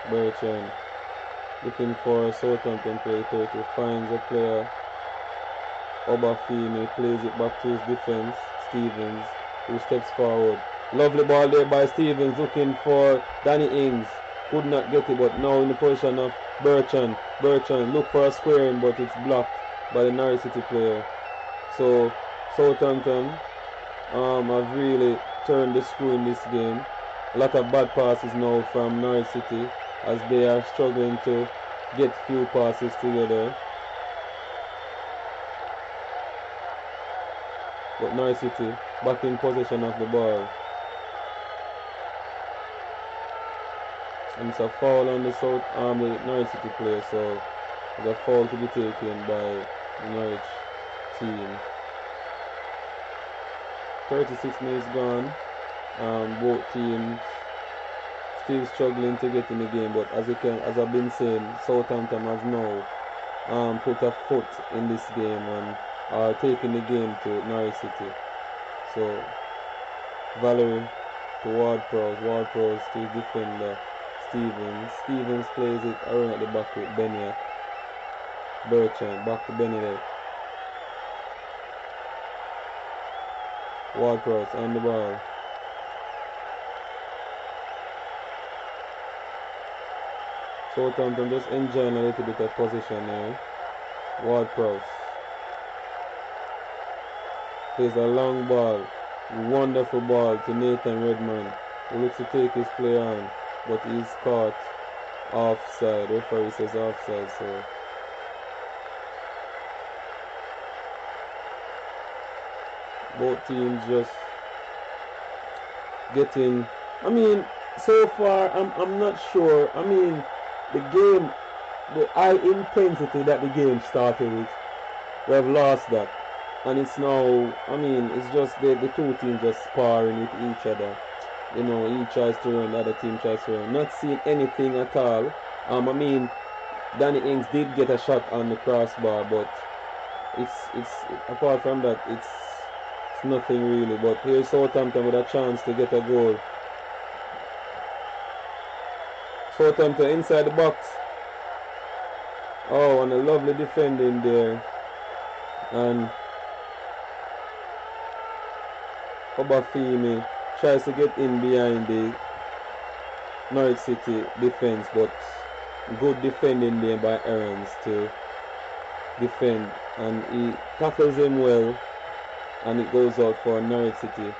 Bertrand Looking for Southampton player 30. Finds a player. Obafemi plays it back to his defense. Stevens, who steps forward. Lovely ball there by Stevens, looking for Danny Ings. Could not get it, but now in the position of Bertrand. Bertrand look for a squaring, but it's blocked by the Norwich City player. So Southampton have really turned the screw in this game. A lot of bad passes now from Norwich City as they are struggling to get few passes together. But Norwich City back in possession of the ball. And it's a foul on the the Norwich City player, so it's a foul to be taken by the Norwich team. 36 minutes gone. Both teams still struggling to get in the game, but as I've been saying, Southampton has now put a foot in this game and are taking the game to Norwich City. So Valerie to Ward-Prowse. Ward-Prowse to his defender Stevens. Stevens plays it around at the back with Beniak. Bertrand back to Benedict. Ward-Prowse on the ball. Southampton just enjoying a little bit of position here. Ward-Prowse plays a long ball, wonderful ball to Nathan Redmond, who looks to take his play on, but he's caught offside. Referee says offside, so both teams just getting. I mean, so far I'm not sure. I mean, the game, the high intensity that the game started with, we have lost that. And it's now, I mean, it's just the two teams just sparring with each other. You know, each tries to run, the other team tries to run. Not seeing anything at all. I mean, Danny Ings did get a shot on the crossbar, but it's apart from that, it's nothing really. But here's Southampton with a chance to get a goal. Southampton inside the box. Oh, and a lovely defending there. And Obafemi tries to get in behind the Norwich City defense, but good defending there by Aarons to defend, and he tackles him well, and it goes out for a Norwich City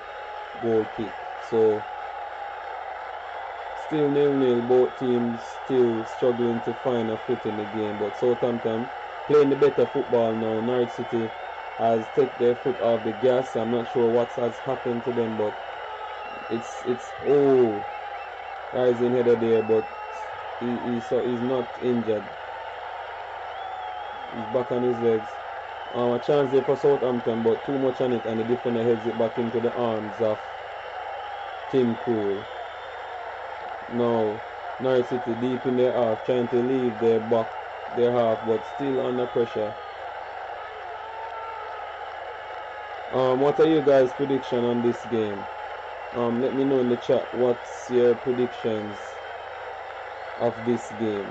goal kick. So still 0-0, both teams still struggling to find a foot in the game, but Southampton playing the better football now. Norwich City has taken their foot off the gas. I'm not sure what has happened to them, but it's rising header there, but he's not injured. He's back on his legs. A chance there for Southampton, but too much on it, and the defender heads it back into the arms of Tim Krul. Now Norwich City deep in their half, trying to leave their half, but still under pressure. What are you guys' prediction on this game? Let me know in the chat what's your predictions of this game.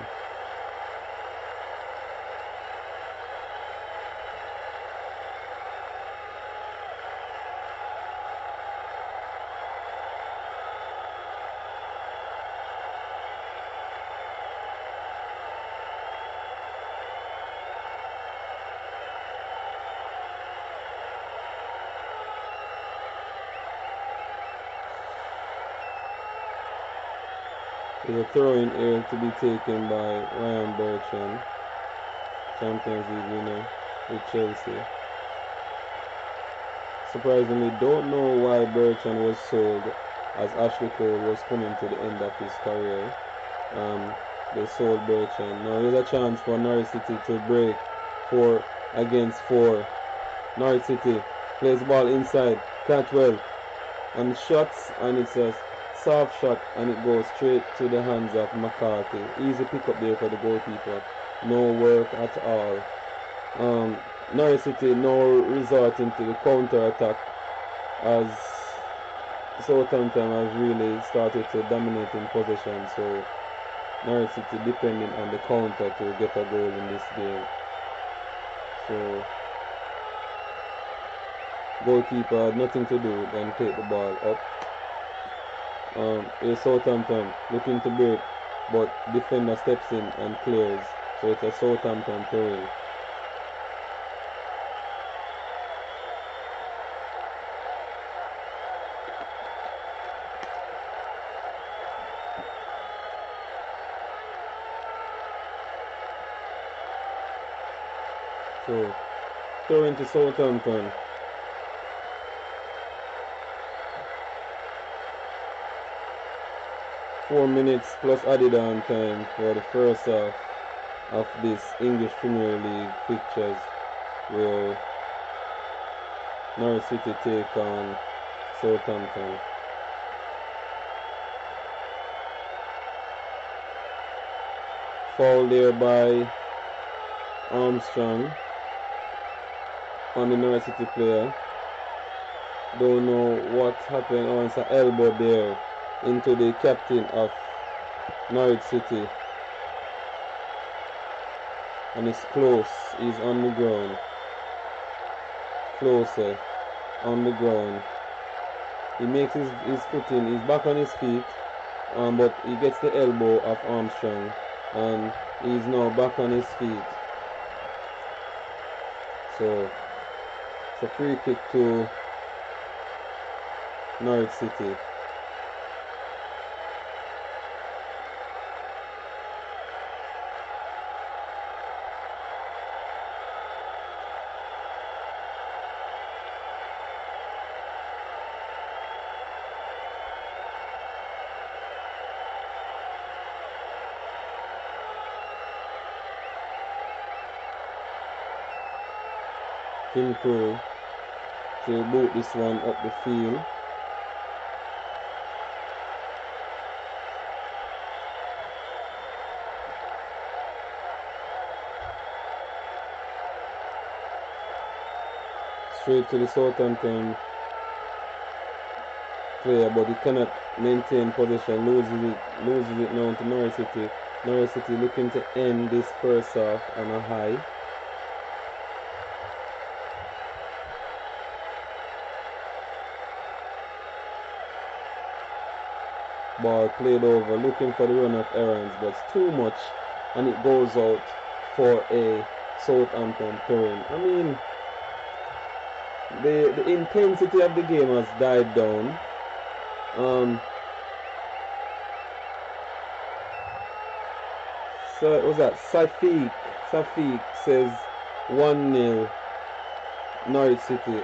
There's a throw in here to be taken by Ryan Bertrand, Champions League winner with Chelsea. Surprisingly, don't know why Bertrand was sold, as Ashley Cole was coming to the end of his career. They sold Bertrand. Now here's a chance for Norwich City to break 4 against 4. Norwich City plays the ball inside, Catwell, and shots, and it's a soft shot, and it goes straight to the hands of McCarthy. Easy pick up there for the goalkeeper. No work at all. Norwich City now resorting to the counter attack as Southampton has really started to dominate in possession. So Norwich City depending on the counter to get a goal in this game. So goalkeeper had nothing to do than take the ball up. Here's Southampton looking to break, but defender steps in and clears. So it's a Southampton throw-in. So throw into Southampton. Four minutes plus added on time for the first half of this English Premier League fixtures, where Norwich City take on Southampton. Foul there by Armstrong on the Norwich City player. Don't know what happened. Oh, it's an elbow there into the captain of Norwich City. And it's close. He's on the ground. Closer on the ground. He makes his foot in. He's back on his feet. But he gets the elbow of Armstrong. And he's now back on his feet. So it's a free kick to Norwich City. Tim Crew to boot this one up the field. Straight to the Southampton player, but he cannot maintain possession, loses it now to Norwich City. Norwich City looking to end this first half on a high. Ball played over, looking for the run of errands, but it's too much, and it goes out for a Southampton throw-in. I mean, the intensity of the game has died down. So what was that? Safiq says 1-0 Norwich City.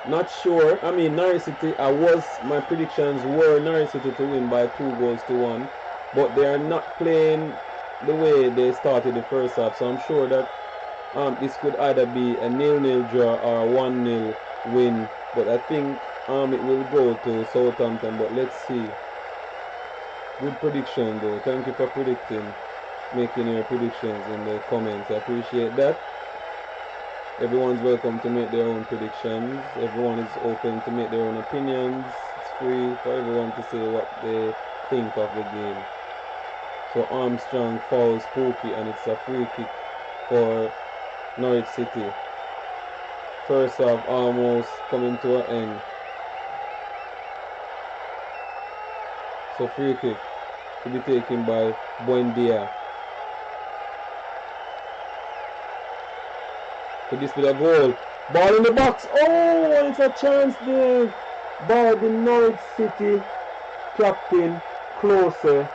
Not sure. I mean, Norwich City, my predictions were Norwich City to win by 2-1, but they are not playing the way they started the first half. So I'm sure that this could either be a 0-0 draw or a 1-0 win. But I think it will go to Southampton. But let's see. Good prediction though. Thank you for making your predictions in the comments. I appreciate that. Everyone's welcome to make their own predictions. Everyone is open to make their own opinions. It's free for everyone to say what they think of the game. So Armstrong fouls Pookie, and it's a free kick for Norwich City. First half almost coming to an end. So free kick to be taken by Buendia. Could this be a goal? Ball in the box. Oh, and it's a chance there by the Norwich City captain, Closer.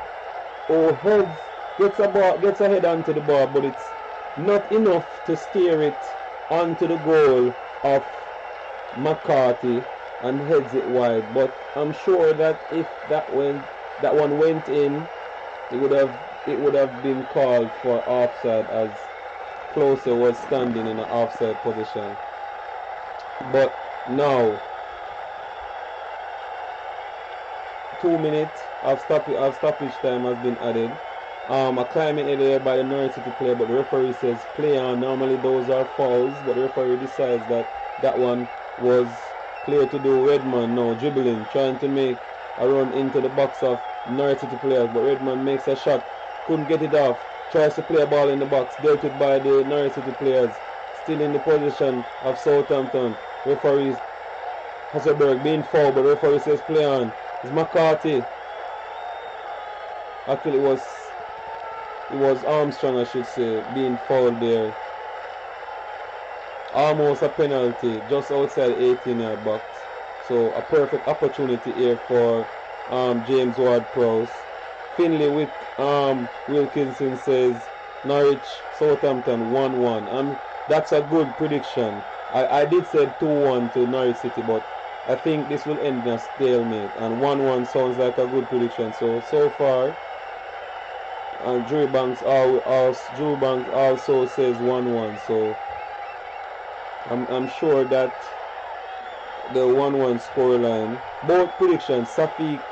Oh, heads gets a head onto the ball, but it's not enough to steer it onto the goal of McCarthy and heads it wide. But I'm sure that if that one went in, it would have been called for offside, as Closer was standing in an offside position. But now 2 minutes of stoppage time has been added. A climbing area by the Norwich City player, but the referee says play on. Normally those are fouls, but the referee decides that one was play to do. Redman now dribbling, trying to make a run into the box of Norwich City players, but Redmond makes a shot, couldn't get it off, tries to play a ball in the box, dealt with by the Norwich City players, still in the position of Southampton. Referees Hasselberg being fouled, but referee says play on. It's McCarthy. Actually, it was Armstrong, I should say, being fouled there. Almost a penalty, just outside 18-yard box. So a perfect opportunity here for James Ward-Prowse. Finley with Wilkinson says Norwich Southampton 1-1. That's a good prediction. I did say 2-1 to Norwich City, but I think this will end in a stalemate. And 1-1 sounds like a good prediction. So far, Drew Banks also says 1-1. So I'm sure that the 1-1 scoreline. Both predictions, Safiq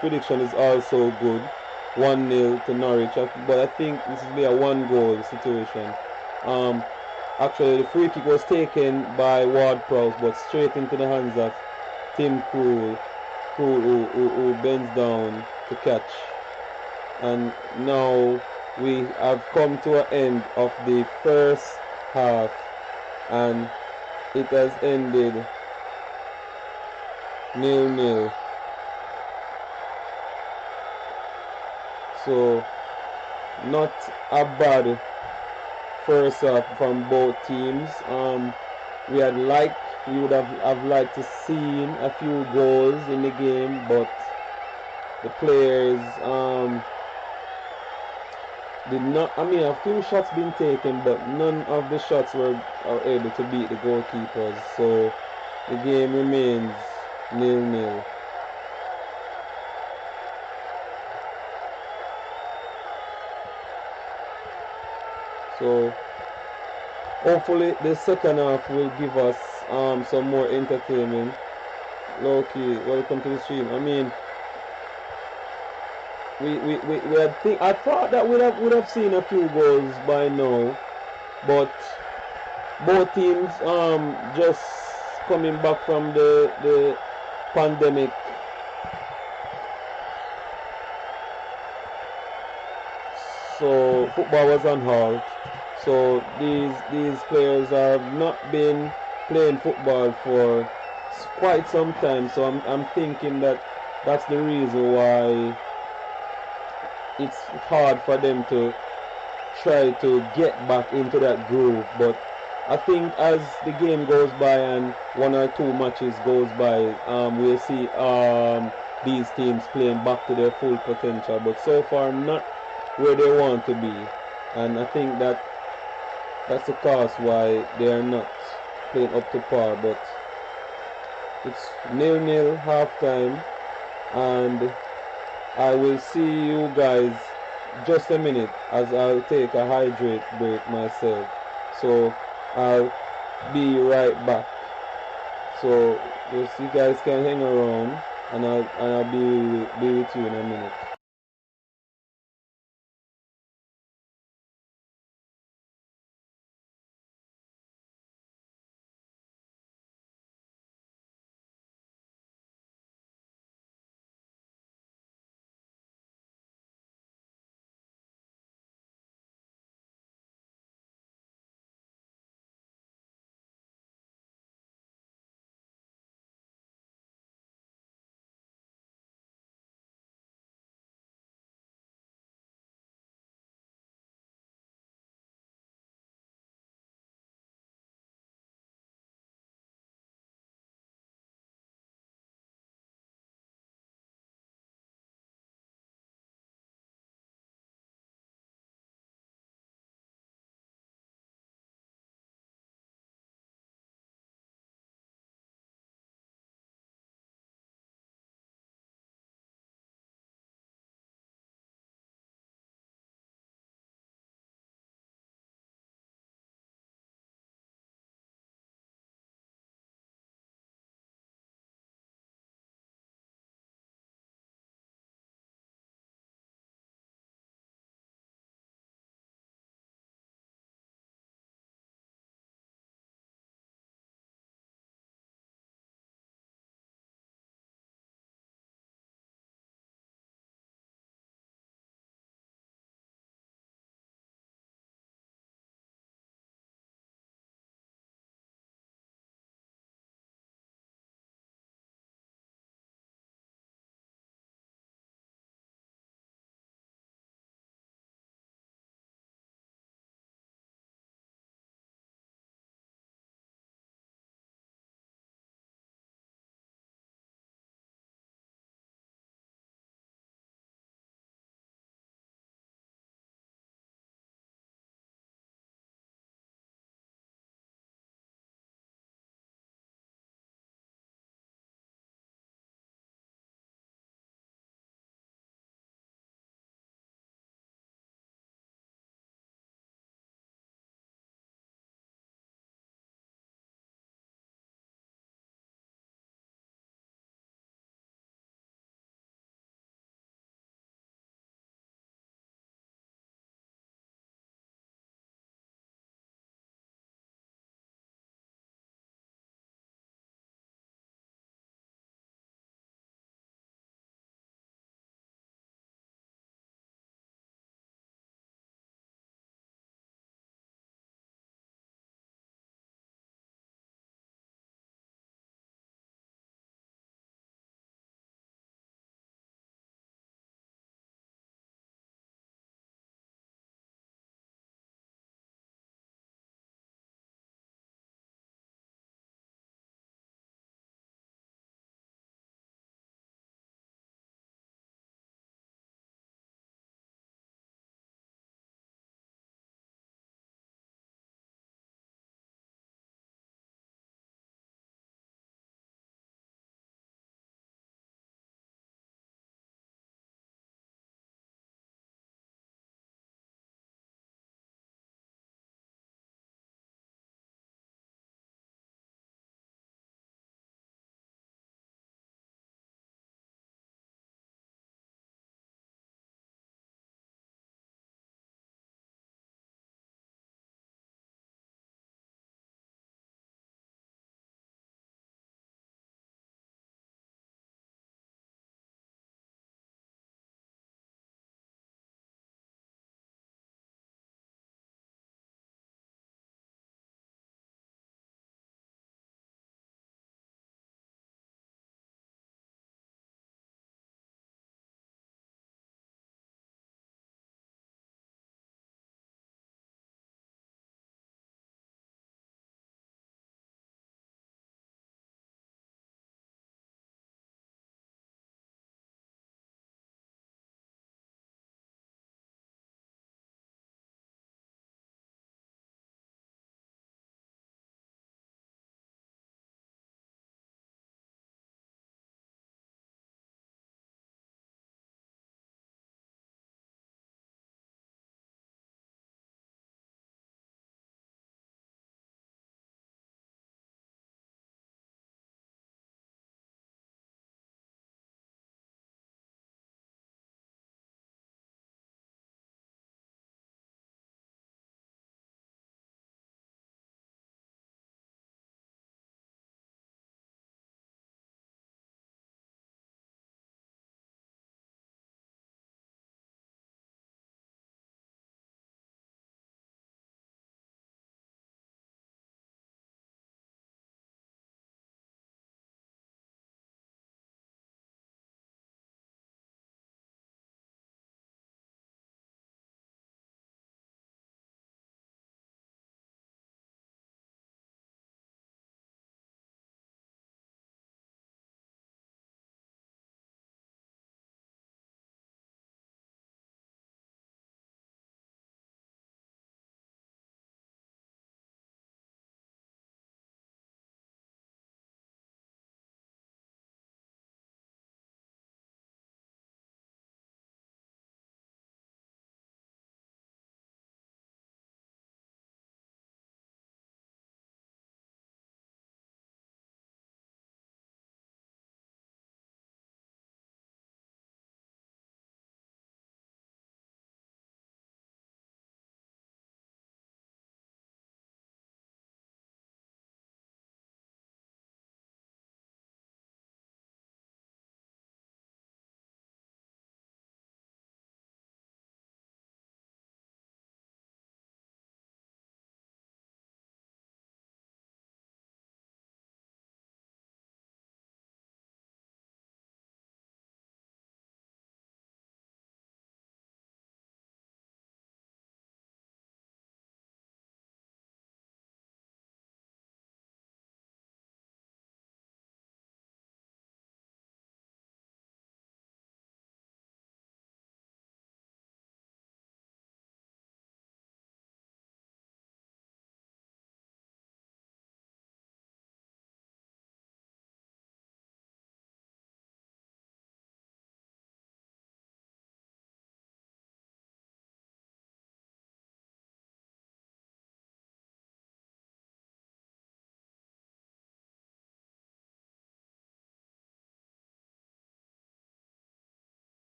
prediction is also good. 1-0 to Norwich, but I think this will be a 1-goal situation. Actually, the free kick was taken by Ward-Prowse, but straight into the hands of Tim Krul, who bends down to catch. And now we have come to an end of the first half, and it has ended 0-0. So not a bad first half from both teams. We would have liked to seen a few goals in the game, but the players did not. I mean, a few shots been taken, but none of the shots were able to beat the goalkeepers. So the game remains 0-0. So hopefully the second half will give us some more entertainment. Loki, welcome to the stream. I mean, I thought that would have seen a few goals by now, but both teams just coming back from the pandemic. So football was on halt. So these players have not been playing football for quite some time. So I'm thinking that that's the reason why it's hard for them to try to get back into that groove. But I think as the game goes by and one or two matches goes by, we'll see these teams playing back to their full potential. But so far, not where they want to be, and I think that's the cause why they are not playing up to par. But it's 0-0 halftime, and I will see you guys just a minute as I'll take a hydrate break myself. So I'll be right back. So you guys can hang around, and I'll be with you in a minute.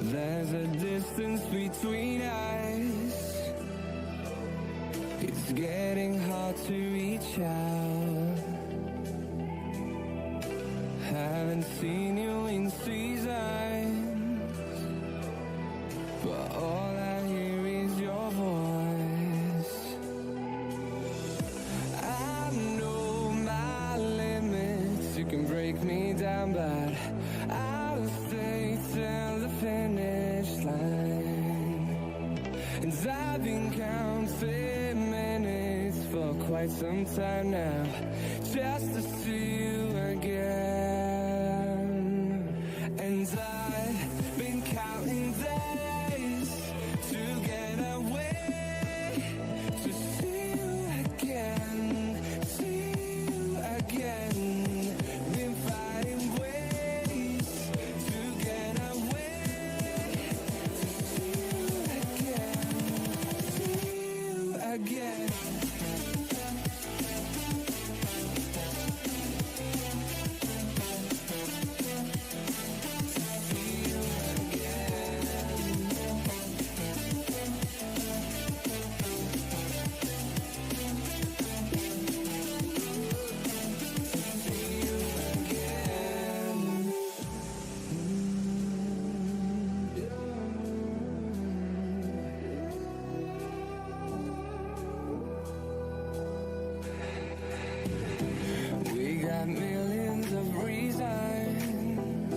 There's a distance between us. It's getting hard to reach out. Haven't seen you in seasons, but all I hear is your voice. I know my limits. You can break me down, but I'll stay till the finish line. And I've been counting minutes for quite some time now, just to see you again. And I've been counting days to get away, to see you again, see you again. Been fighting ways to get away, to see you again, see you again. We got millions of reasons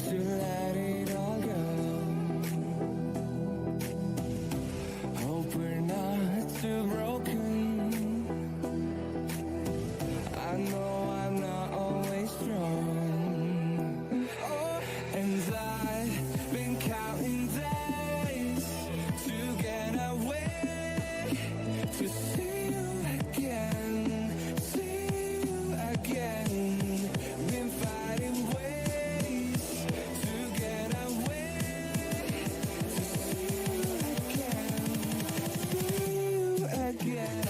to let it all go. Hope we're not too broken. I know I'm not always strong. Oh, and I've been counting days to get away, to see you again, see you again. Been fighting ways to get away, to see you again, see you again.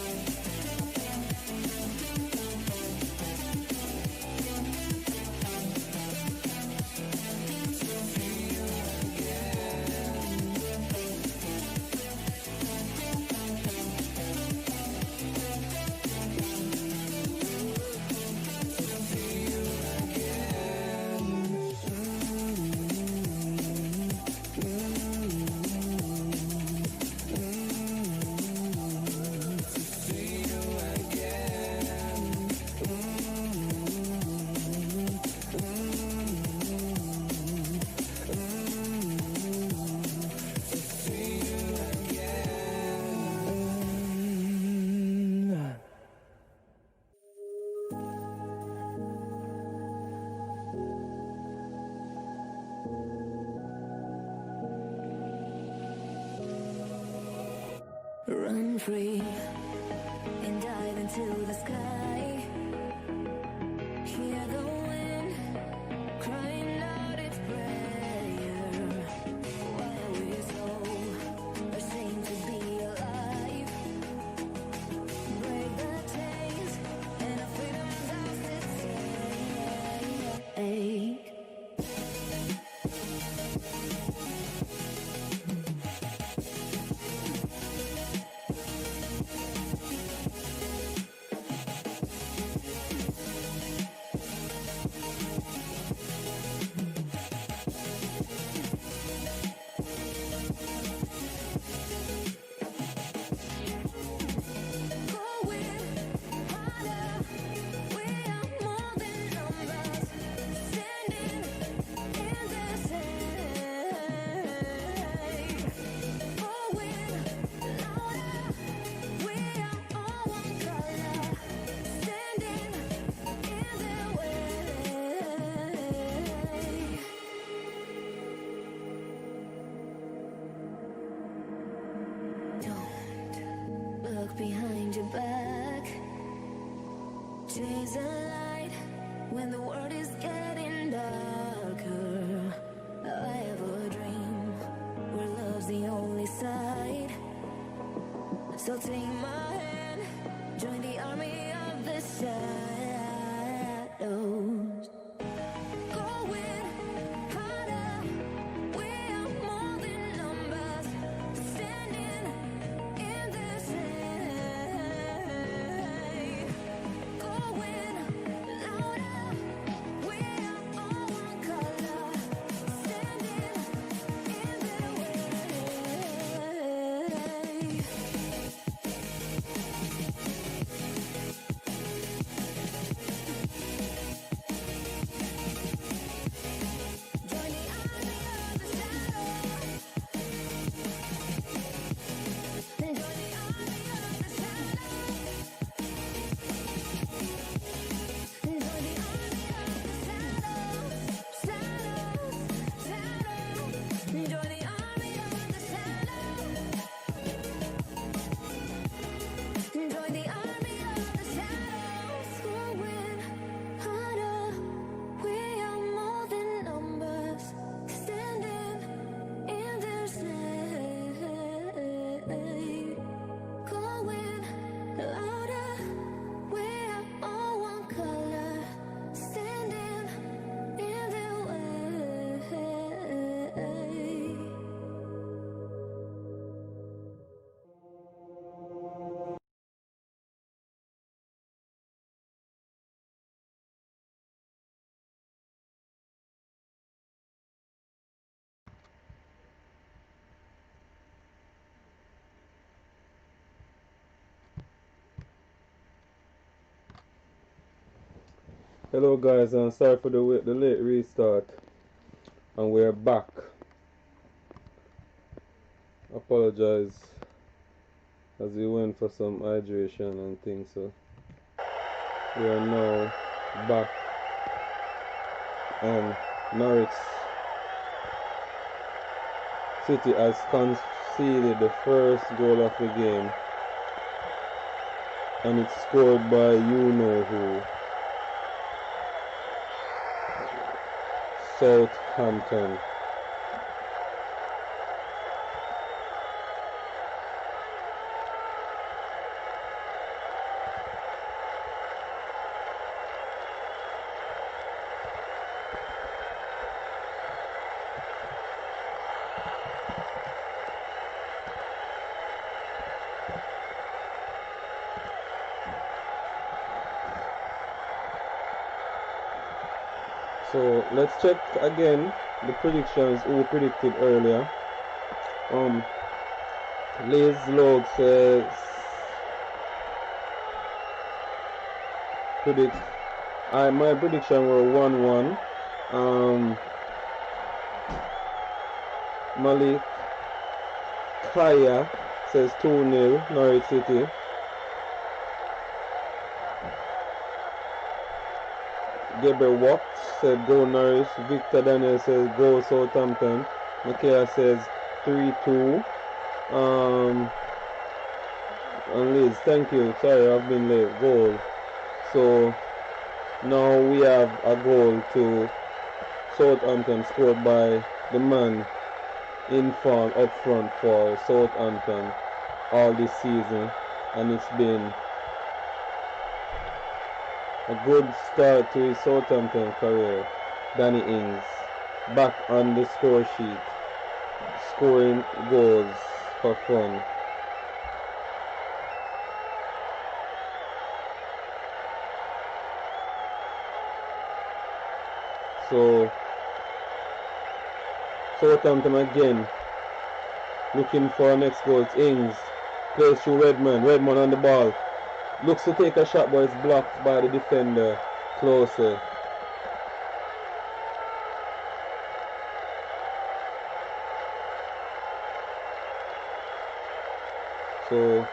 Run free and dive into the sky. Hear the wind crying out its prayer. Why are we so ashamed to be alive? So take my hand, join the army of the shadows. Going harder, we are more than numbers, standing in this way. Going louder, we are all one color, standing in their way. Join the army of the shadows. Join the army of the shadows. Join the army of the shadows. Shadows, shadows. Join the army of the shadows. Join the army of the shadows. Going harder, we are more than numbers, standing in their shade. Going louder, we are all one color, standing in their way. Hello guys, and sorry for the late restart, and we're back. Apologize as we went for some hydration and things, so we are now back, and Norwich City has conceded the first goal of the game, and it's scored by you know who, Southampton. So let's check again the predictions who predicted earlier. Liz Log says my prediction were 1-1. Malik Kaya says 2-0 Norwich City. Gabriel Watt said go Norwich. Victor Daniel says go Southampton. Makaya says 3-2. And Liz, thank you. Sorry, I've been late. Goal. So now we have a goal to Southampton scored by the man in form up front for Southampton all this season, and it's been a good start to his Southampton career. Danny Ings back on the score sheet, scoring goals for fun. So Southampton again looking for next goal. It's Ings plays through Redmond. Redmond on the ball. Looks to take a shot, but it's blocked by the defender closer. So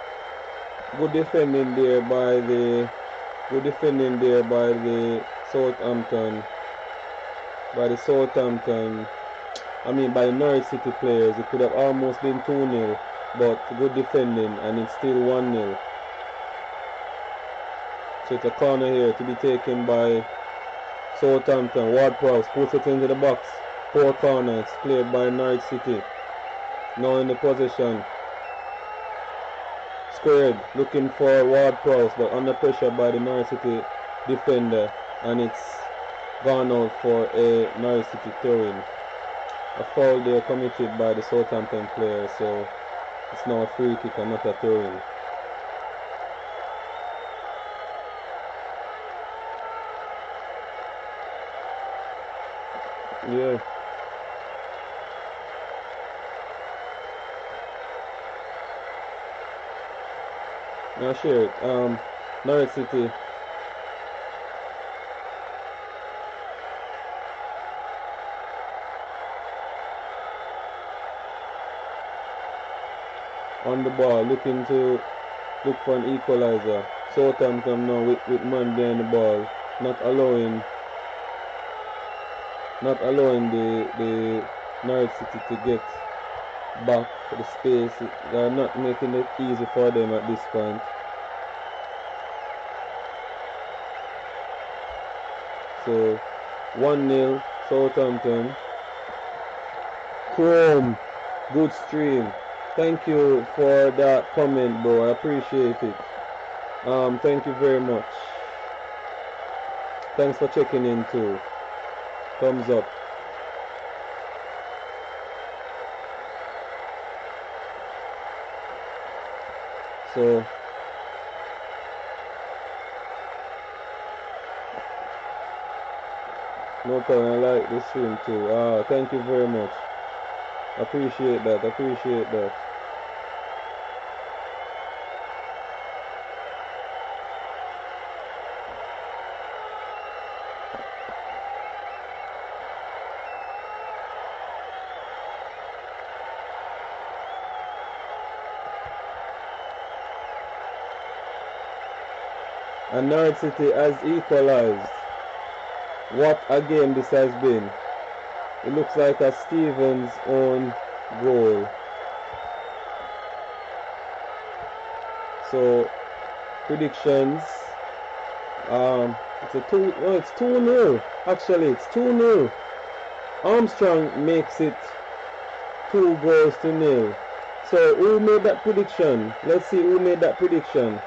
good defending there by the Southampton, by the Norwich City players. It could have almost been 2-0, but good defending, and it's still 1-0. So it's a corner here to be taken by Southampton. Ward-Prowse puts it into the box. Poor corner. It's cleared by Norwich City. Now in the possession. squared, looking for Ward-Prowse, but under pressure by the Norwich City defender, and it's gone out for a Norwich City throw-in. A foul there committed by the Southampton player, so it's now a free kick and not a throw-in. Yeah. Now share it. Norwich City. On the ball, looking to look for an equalizer. Southampton now with man behind the ball, not allowing the Norwich City to get back the space. They are not making it easy for them at this point. So 1-0 Southampton. Chrome, good stream. Thank you for that comment, bro. I appreciate it. Thank you very much. Thanks for checking in too. Thumbs up. So no problem, I like the stream too. Thank you very much. Appreciate that, appreciate that. And Norwich City has equalized. What a game this has been. It looks like a Stevens own goal. So predictions. It's 2-0. Actually, it's 2-0. Armstrong makes it 2-0. So who made that prediction? Let's see who made that prediction.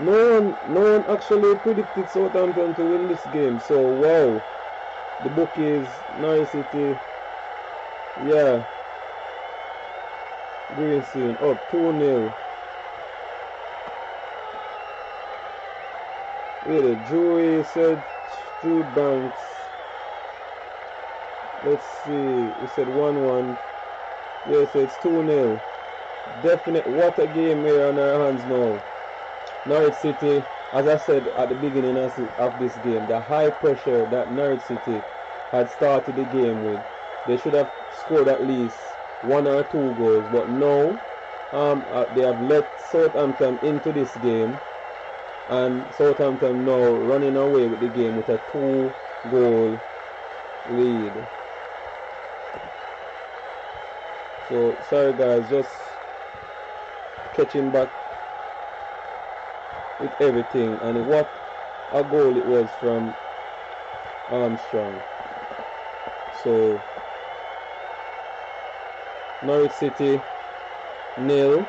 No one actually predicted Southampton to win this game. So wow, the bookies, Norwich City, yeah, Green Scene up 2-0. Really, Drew said Drew Banks. Let's see, he said 1-1. Yes, it's 2-0. Definite. What a game here on our hands now. Norwich City, as I said at the beginning of this game, the high pressure that Norwich City had started the game with, they should have scored at least 1 or 2 goals, but no, they have let Southampton into this game, and Southampton now running away with the game with a 2-goal lead. So sorry guys, just catching back with everything, and what a goal it was from Armstrong. So Norwich City 0.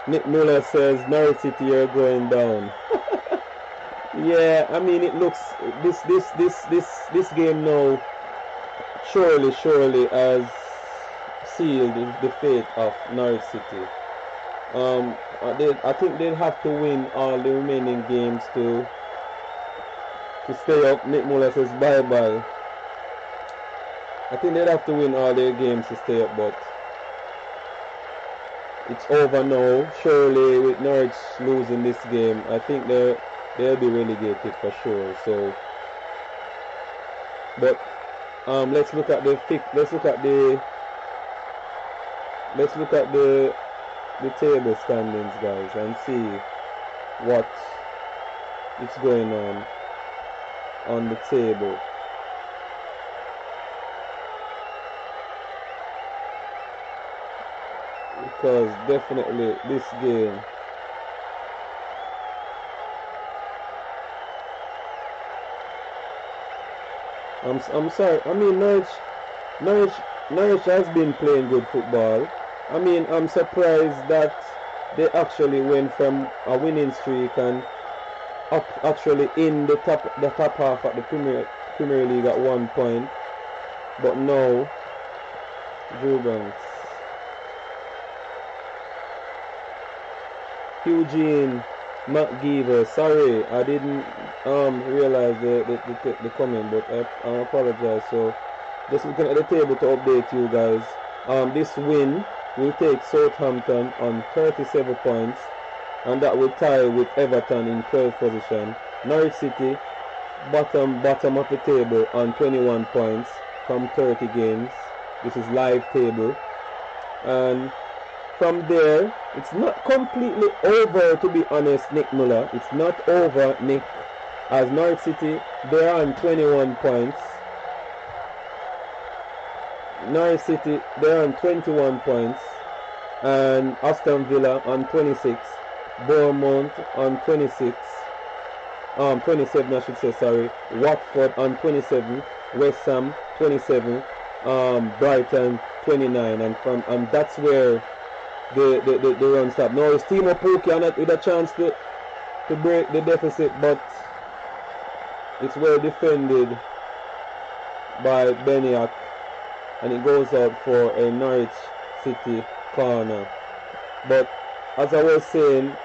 Nick Muller says Norwich City are going down. Yeah, I mean it looks this game now surely has sealed the fate of Norwich City. I think they'll have to win all the remaining games to stay up. Nick Muller says bye bye. I think they'll have to win all their games to stay up, but it's over now. Surely with Norwich losing this game, I think they'll be relegated for sure. So, but let's look at the table standings, guys, and see what is going on the table. Because definitely this game, I'm sorry. I mean Norwich has been playing good football. I mean, I'm surprised that they actually went from a winning streak and up actually in the top half of the Premier League at 1 point. But now, Drew Banks, Eugene McGeever. Sorry, I didn't realize the comment, but I apologize. So just looking at the table to update you guys. This win will take Southampton on 37 points, and that will tie with Everton in 12th position. Norwich City bottom of the table on 21 points from 30 games. This is live table, and from there, it's not completely over, to be honest, Nick Muller. It's not over, Nick. As Norwich City, they're on 21 points. Norwich City, they're on 21 points. And Aston Villa on 26. Bournemouth on 26. 27, I should say, sorry. Watford on 27. West Ham 27. Brighton 29. And that's where the run stop. Now it's Timo Pukki with a chance to break the deficit, but it's well defended by Beniak, and it goes out for a Norwich City corner. But as I was saying,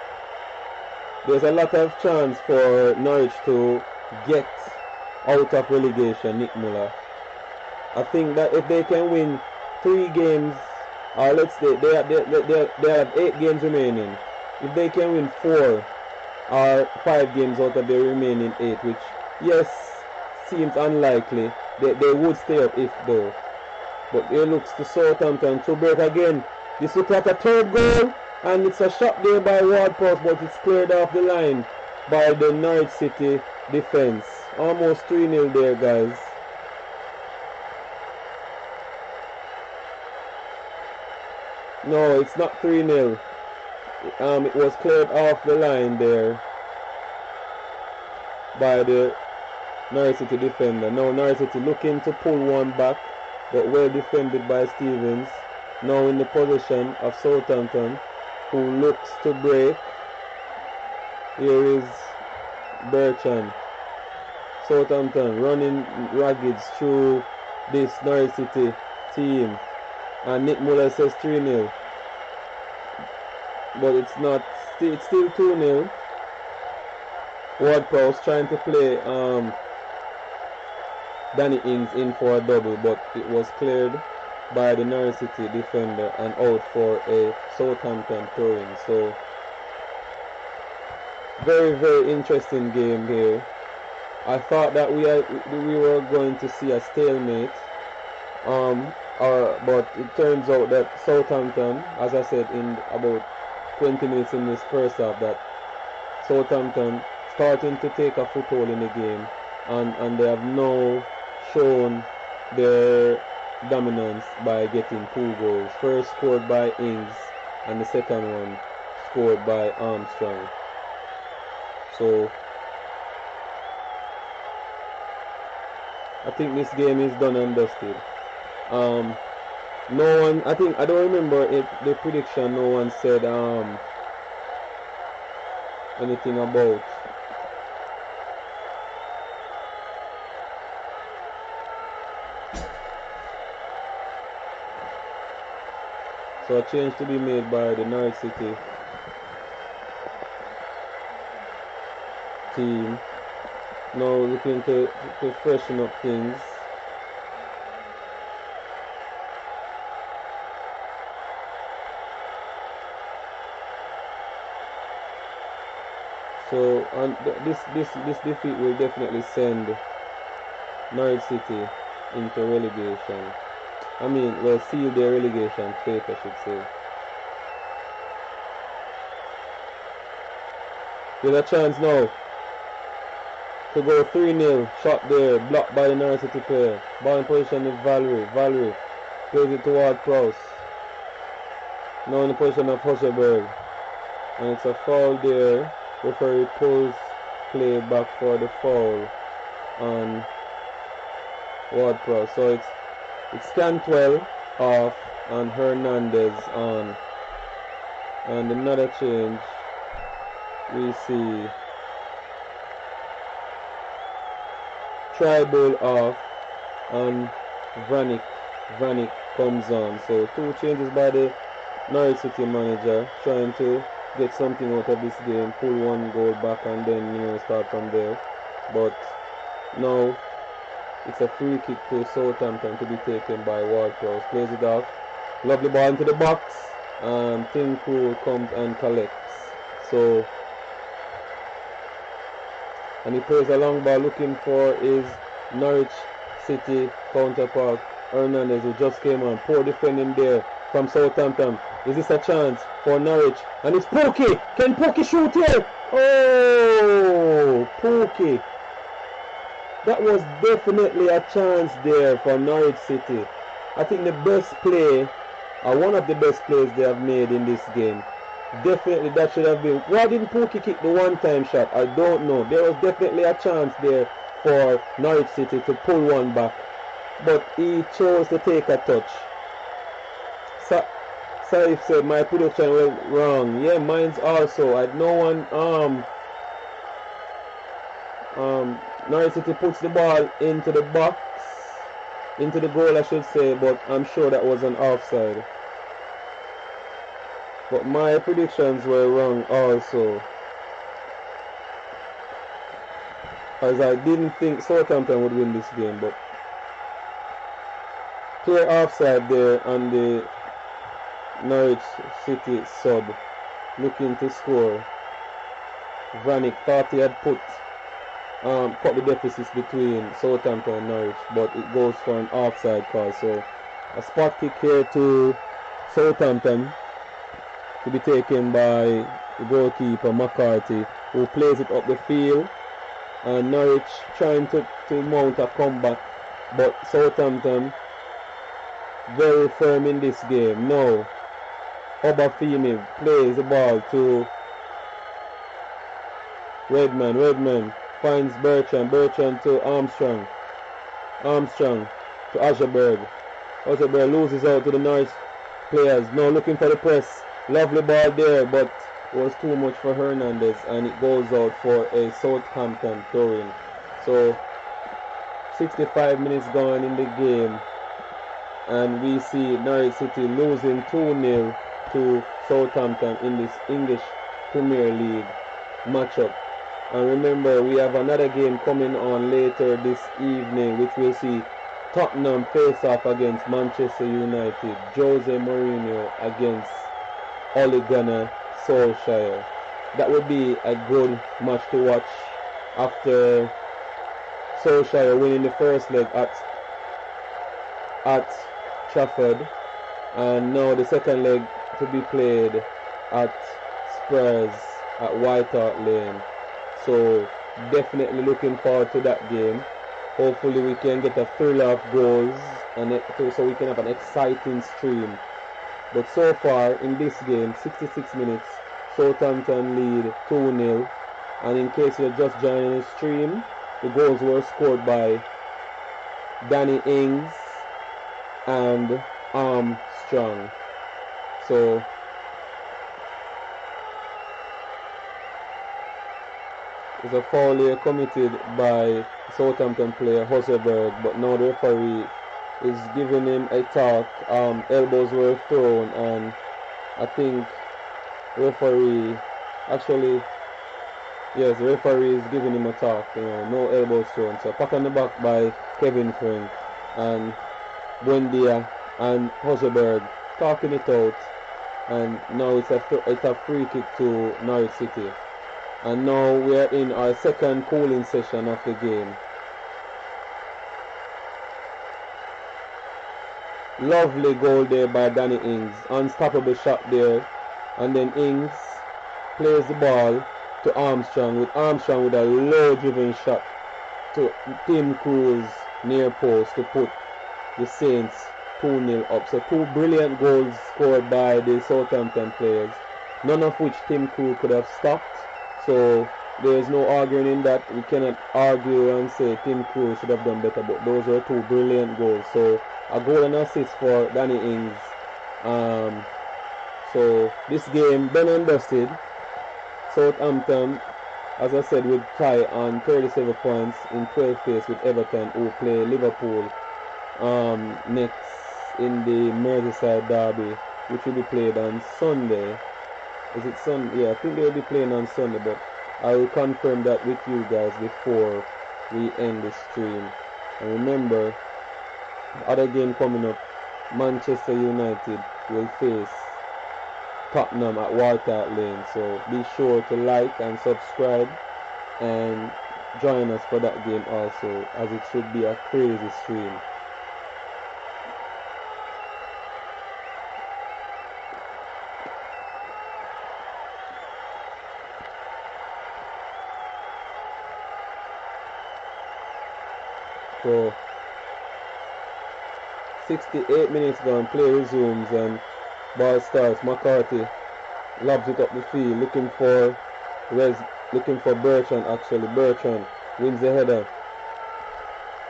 there's a lot of chance for Norwich to get out of relegation, Nick Muller. I think that if they can win 3 games, or let's say they have 8 games remaining. If they can win 4 or 5 games out of their remaining 8, which, yes, seems unlikely, they would stay up if though. But it looks to Southampton to break again. This looks like a third goal, and it's a shot there by Ward-Prowse, but it's cleared off the line by the Norwich City defense. Almost 3-0 there, guys. No, it's not 3-0. It was cleared off the line there by the Norwich City defender. Now Norwich City looking to pull one back, but well defended by Stevens. Now in the possession of Southampton, who looks to break. Here is Bertrand. Southampton running ragged through this Norwich City team. And Nick Muller says 3-0. But it's not. It's still 2-0. Ward-Prowse trying to play Danny Ings in for a double, but it was cleared by the Norwich City defender and out for a Southampton throw-in. So very, very interesting game here. I thought that we were going to see a stalemate. But it turns out that Southampton, as I said in about 20 minutes in this first half, that Southampton starting to take a foothold in the game, and they have now shown their dominance by getting 2 goals. First scored by Ings, and the second one scored by Armstrong. So I think this game is done and dusted. No one, I don't remember if the prediction, no one said anything about so a change to be made by the Norwich City team. Now looking to freshen up things. So, and this defeat will definitely send Norwich City into relegation. I mean, well, seal their relegation fate, I should say. With a chance now to go 3-0. Shot there, blocked by the Norwich City player. Ball in position with Valerie. Valerie plays it toward Prowse. Now in the position of Husserberg. And it's a foul there. Referee pulls play back for the foul on Ward-Prowse. So it's Cantwell off, and Hernandez on. And another change, we see Tribal off and Vanik comes on. So two changes by the Norwich City manager, trying to get something out of this game, pull one goal back and then start from there. But now it's a free kick to Southampton to be taken by Ward-Prowse. Plays it off. Lovely ball into the box. And Tim Krul comes and collects. So, and he plays a long ball looking for his Norwich City counterpart, Hernandez, who just came on. Poor defending there from Southampton. Is this a chance for Norwich? And it's Pookie! Can Pookie shoot here? Oh! Pookie! That was definitely a chance there for Norwich City. I think the best play, or one of the best plays they have made in this game. Definitely that should have been. Why didn't Pookie kick the one-time shot? I don't know. There was definitely a chance there for Norwich City to pull one back. But he chose to take a touch. Saif said my prediction was wrong. Yeah, mine's also. I had no one Norwich City puts the ball into the box, into the goal I should say, but I'm sure that was an offside. But my predictions were wrong also, as I didn't think Southampton would win this game, but clear offside there on the Norwich City sub, looking to score. Vanik thought he had cut the deficits between Southampton and Norwich, but it goes for an offside call. So a spot kick here to Southampton to be taken by the goalkeeper McCarthy, who plays it up the field, and Norwich trying to mount a comeback, but Southampton very firm in this game. Now Obafemi plays the ball to Redman finds Bertrand to Armstrong to Azerberg loses out to the Norwich players. Now looking for the press. Lovely ball there, but it was too much for Hernandez, and it goes out for a Southampton throw-in. So 65 minutes gone in the game, and we see Norwich City losing 2-0 to Southampton in this English Premier League matchup. And remember, we have another game coming on later this evening, which we'll see Tottenham face off against Manchester United. Jose Mourinho against Ole Gunnar Solskjaer. That would be a good match to watch after Solskjaer winning the first leg at Trafford, and now the second leg to be played at Spurs at White Hart Lane. So definitely looking forward to that game. Hopefully we can get a thriller of goals, and so we can have an exciting stream. But so far in this game, 66 minutes, Southampton lead 2-0. And in case you're just joining the stream, the goals were scored by Danny Ings and Armstrong. So there's a foul here committed by Southampton player Hosseberg, but now the referee is giving him a talk. Elbows were thrown, and I think the referee the referee is giving him a talk. No elbows thrown. So pat on the back by Kevin Friend and Buendia and Hosseberg talking it out, and now it's a free kick to Norwich City. And now we are in our second cooling session of the game. Lovely goal there by Danny Ings. Unstoppable shot there. And then Ings plays the ball to Armstrong with a low driven shot to Tim Krul's near post to put the Saints 2-0 up. So two brilliant goals scored by the Southampton players, none of which Tim Krul could have stopped. So there is no arguing in that. We cannot argue and say Tim Krul should have done better, but those were two brilliant goals. So a goal and assist for Danny Ings So this game done and dusted. Southampton, as I said, would tie on 37 points in 12th place with Everton, who play Liverpool next in the Merseyside derby, which will be played on Sunday. Is it Sunday? Yeah, I think they will be playing on Sunday, but I will confirm that with you guys before we end the stream. And remember, other game coming up, Manchester United will face Tottenham at White Lane. So be sure to like and subscribe and join us for that game also, as it should be a crazy stream. So 68 minutes gone, play resumes and ball starts. McCarthy lobs it up the field, looking for Bertrand. Actually, Bertrand wins the header.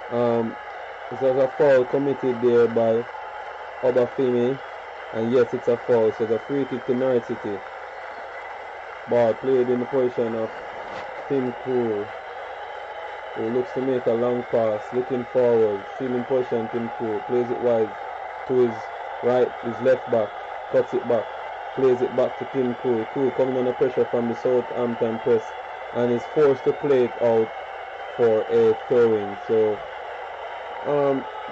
There's a foul committed there by Obafemi, and yes, it's a foul. So it's a free kick to Norwich City. Ball played in the position of Tim Krul, who looks to make a long pass, looking forward, still in position. Tim Krul plays it wide to his right, his left back, cuts it back, plays it back to Tim Krul. Krul coming under pressure from the Southampton press and is forced to play it out for a throw-in. So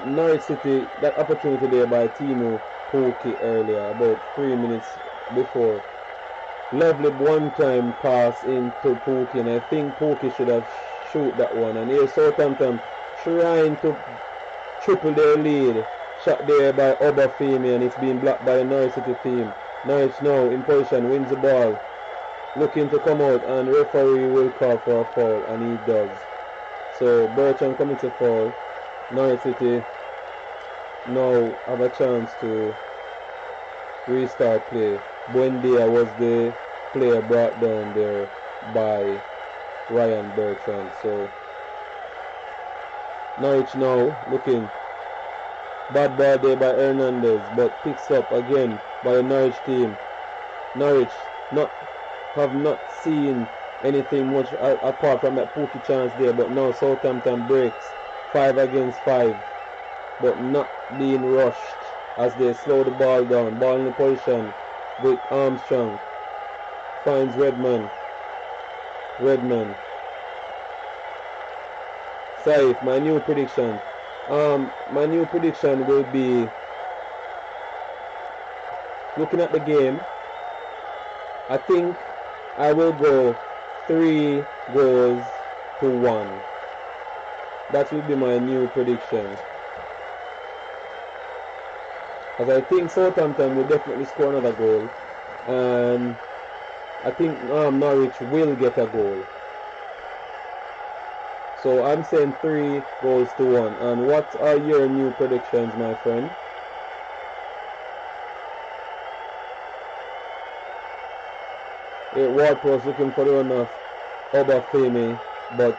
Norwich City, that opportunity there by Timo Pukki earlier, about 3 minutes before. Lovely one-time pass into Pukki, and I think Pukki should have shoot that one. And here Southampton trying to triple their lead. Shot there by Obafemi, and it's being blocked by the Norwich City team. Norwich now in position, wins the ball, looking to come out, and referee will call for a foul, and he does. So Bertrand commits a foul. Norwich City now have a chance to restart play. Buendia was the player brought down there by Ryan Bertrand. So Norwich now looking. Bad ball there by Hernandez, but picks up again by the Norwich team. Norwich have not seen anything much apart from that Pukki chance there, but now Southampton breaks 5 against 5, but not being rushed as they slow the ball down. Ball in the position with Armstrong. Finds Redman. Saif, my new prediction. My new prediction will be, looking at the game, I think I will go 3 goals to 1. That will be my new prediction. As I think Southampton will definitely score another goal, and I think Norwich will get a goal. So I'm saying 3 goals to 1. And what are your new predictions, my friend? Ward-Prowse looking for the run of Obafemi, but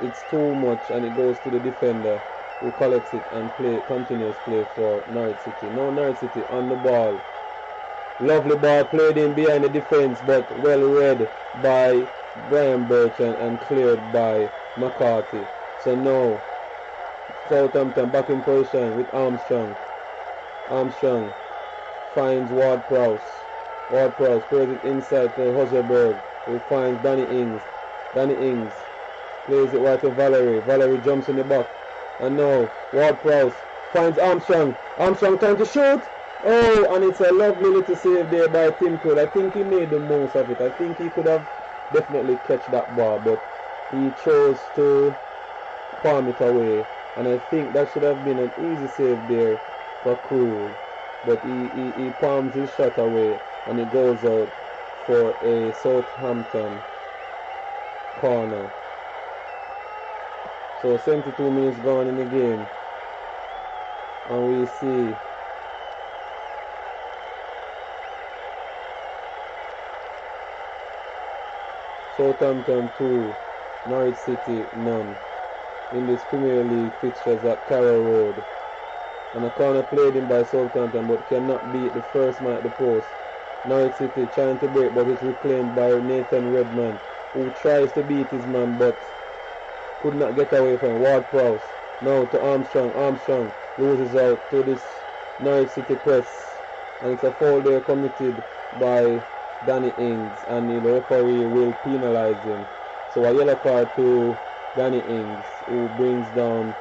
it's too much, and it goes to the defender, who collects it and continues play for Norwich City. Now Norwich City on the ball. Lovely ball played in behind the defense, but well read by Brian Bertrand and cleared by McCarthy. So now Southampton back in position with Armstrong. Armstrong finds Ward-Prowse. Ward-Prowse plays it inside to Hosselberg, who finds Danny Ings. Danny Ings plays it right to Valerie. Valerie jumps in the box. And now Ward-Prowse finds Armstrong. Armstrong trying to shoot. Oh, and it's a lovely little save there by Tim Krul. I think he made the most of it. I think he could have definitely catch that ball, but he chose to palm it away. And I think that should have been an easy save there for Krul. But he palms his shot away, and it goes out for a Southampton corner. So 72 minutes gone in the game, and we see Southampton 2, Norwich City none in this Premier League fixtures at Carrow Road. And a corner played in by Southampton but cannot beat the first man at the post. Norwich City trying to break but it's reclaimed by Nathan Redman, who tries to beat his man but could not get away from Ward-Prowse. Now to Armstrong. Armstrong loses out to this Norwich City press. And it's a foul there committed by Danny Ings. And the referee will penalise him. So a yellow card to Danny Ings, who brings down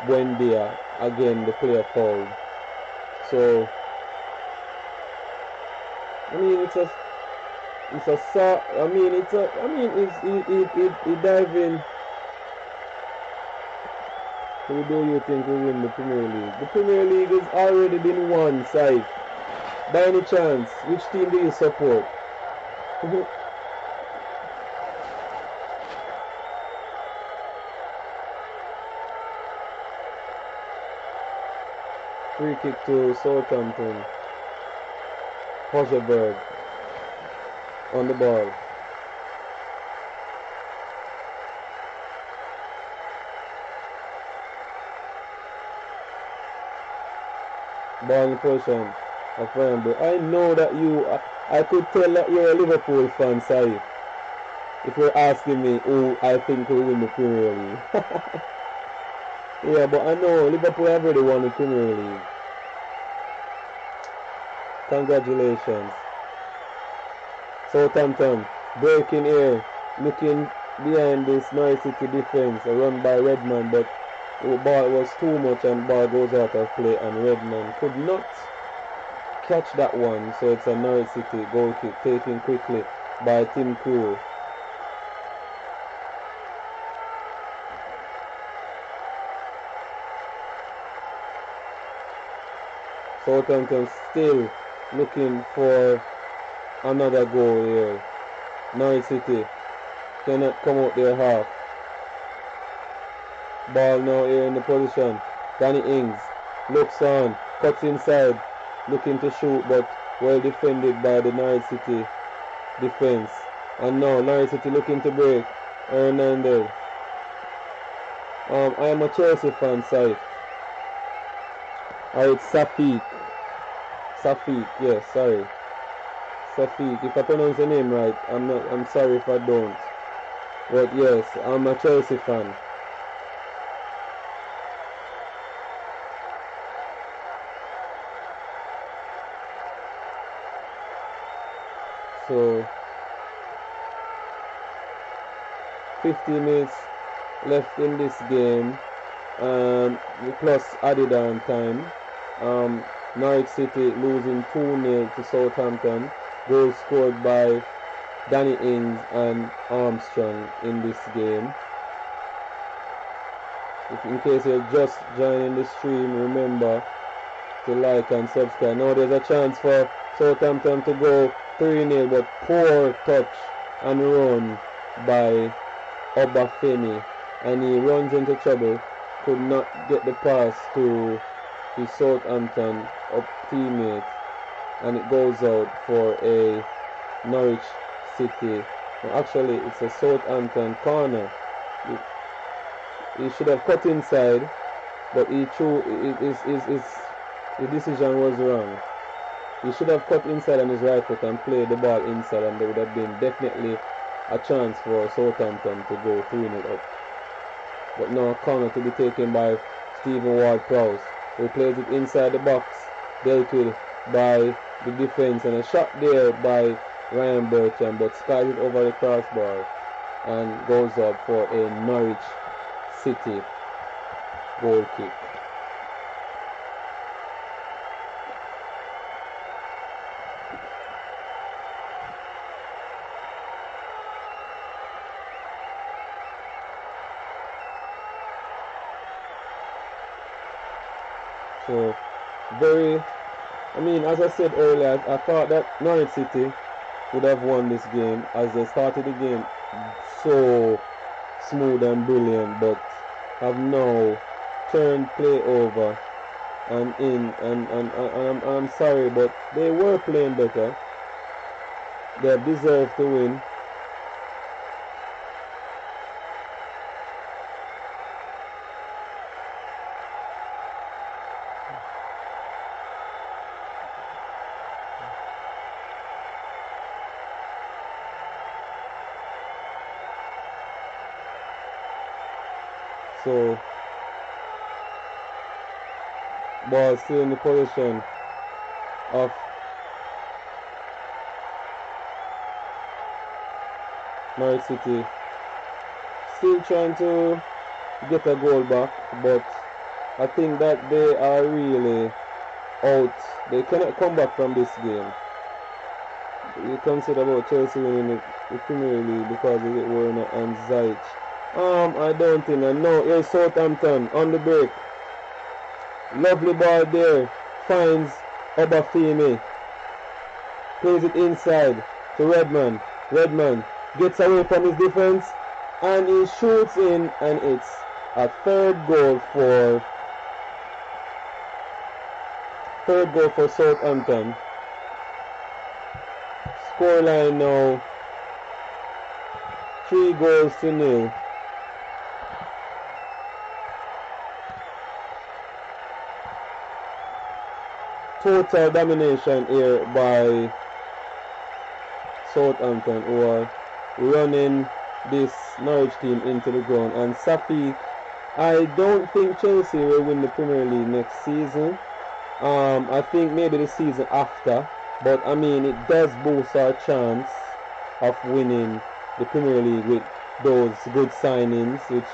Buendia. Again, the player fouled. So, I mean, it's a dive in. Who do you think will win the Premier League? The Premier League has already been won, side. By any chance, which team do you support? Free kick to Southampton. Hogeberg on the ball. Ball in position of Rambo. I know that I could tell that you're a Liverpool fan, sorry. If you're asking me who I think will win the Premier League. Yeah, but I know Liverpool have already won the Premier League. Congratulations. Southampton breaking here, looking behind this Norwich City defense, a run by Redman, but the ball was too much and the ball goes out of play and Redman could not catch that one. So it's a Norwich City goal kick taken quickly by Tim Krul. Southampton still looking for another goal here. Norwich City cannot come out their half. Ball now here in the position. Danny Ings looks on, cuts inside, looking to shoot, but well defended by the Norwich City defense. And now Norwich City looking to break. Hernandez. I am a Chelsea fan, side. It's Safiq. Safiq, yes, sorry. Safiq. If I pronounce the name right, I'm sorry if I don't. But yes, I'm a Chelsea fan. So 50 minutes left in this game, plus added on time. Norwich City losing 2-0 to Southampton. Goals scored by Danny Ings and Armstrong in this game. In case you're just joining the stream, remember to like and subscribe. Now there's a chance for Southampton to go 3-0, but poor touch and run by Obafemi, and he runs into trouble, could not get the pass to his Southampton teammate, and it goes out for a Norwich City. Well, actually, it's a Southampton corner. He should have cut inside, but his decision was wrong. He should have cut inside on his right foot and played the ball inside, and there would have been definitely a chance for Southampton to go 3-0 up. But now a corner to be taken by Stephen Ward-Prowse, who plays it inside the box, dealt with by the defense, and a shot there by Ryan Bertrand, but skies it over the crossbar and goes up for a Norwich City goal kick. So, as I said earlier, I thought that Norwich City would have won this game, as they started the game so smooth and brilliant, but have now turned play over and in, and I'm sorry, but they were playing better. They have deserved to win. So ball still in the possession of Norwich City. Still trying to get a goal back, but I think that they are really out. They cannot come back from this game. You consider about Chelsea winning the Premier League because of it Werner and Ziyech. I don't think. And no, here's Southampton on the break. Lovely ball there. Finds Obafemi. Plays it inside to Redman. Redman gets away from his defense and he shoots in, and it's a third goal for Southampton. Scoreline now 3-0. Total domination here by Southampton, who are running this Norwich team into the ground. And Safi, I don't think Chelsea will win the Premier League next season. I think maybe the season after, but I mean it does boost our chance of winning the Premier League with those good signings, which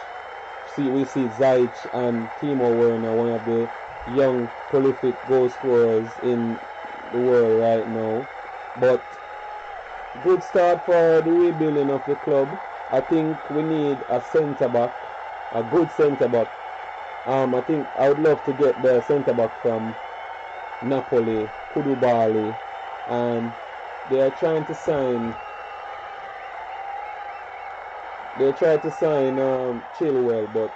we see Ziyech and Timo Werner, one of the young prolific goal scorers in the world right now. But good start for the rebuilding of the club. I think we need a centre back, a good centre back. I think I would love to get the centre back from Napoli, Kudubali, and they are trying to sign. They try to sign Chilwell, but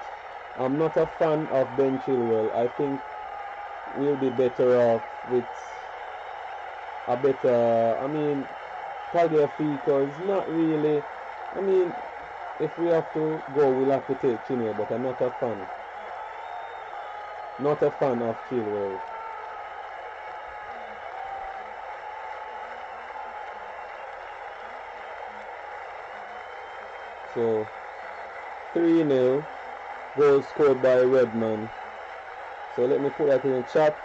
I'm not a fan of Ben Chilwell. I think we'll be better off with a better. I mean, Tagliafico is not really. I mean, if we have to go, we'll have to take Chilwell, but I'm not a fan. Not a fan of Chilwell. So 3-0, goal scored by Redman. So let me put that in the chat.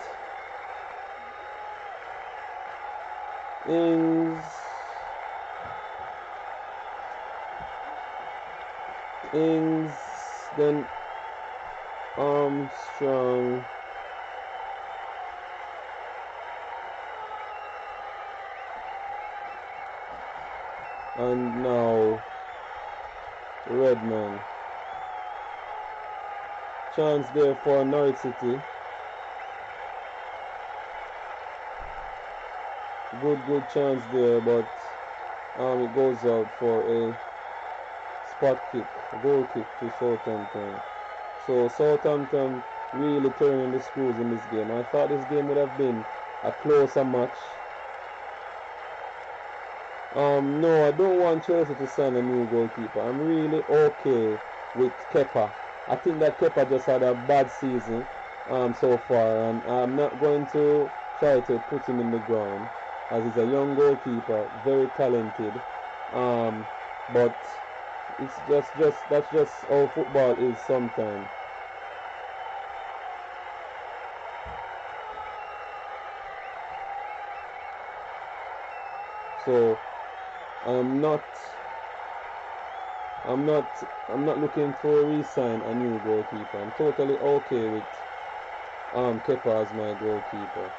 Ings, then Armstrong, and now Redman. Chance there for Norwich City. Good chance there, but it goes out for a spot kick, goal kick to Southampton. So Southampton really turning the screws in this game. I thought this game would have been a closer match. No, I don't want Chelsea to sign a new goalkeeper. I'm really okay with Kepa. I think that Kepa just had a bad season so far, and I'm not going to try to put him in the ground, as he's a young goalkeeper, very talented. But it's that's just how football is sometimes. So I'm not looking to re-sign a new goalkeeper. I'm totally okay with Kepa as my goalkeeper.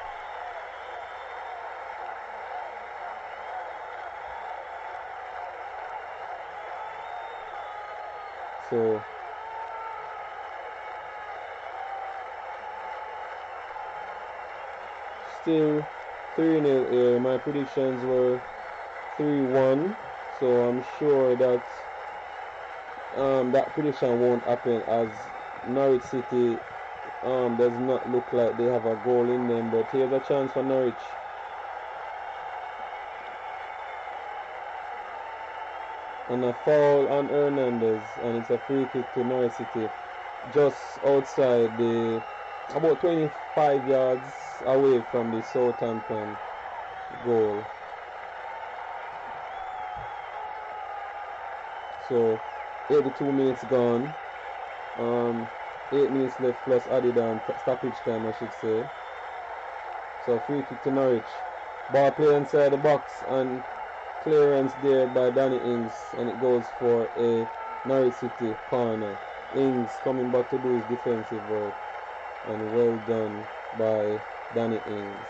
So still 3-0 here. My predictions were 3-1, so I'm sure that that prediction won't happen, as Norwich City does not look like they have a goal in them. But here's a chance for Norwich. And a foul on Hernandez, and it's a free kick to Norwich City, just outside about 25 yards away from the Southampton goal. So 82 minutes gone. Um, 8 minutes left plus added on stoppage time, I should say. So free kick to Norwich. Ball play inside the box and clearance there by Danny Ings, and it goes for a Norwich City corner. Ings coming back to do his defensive work, and well done by Danny Ings.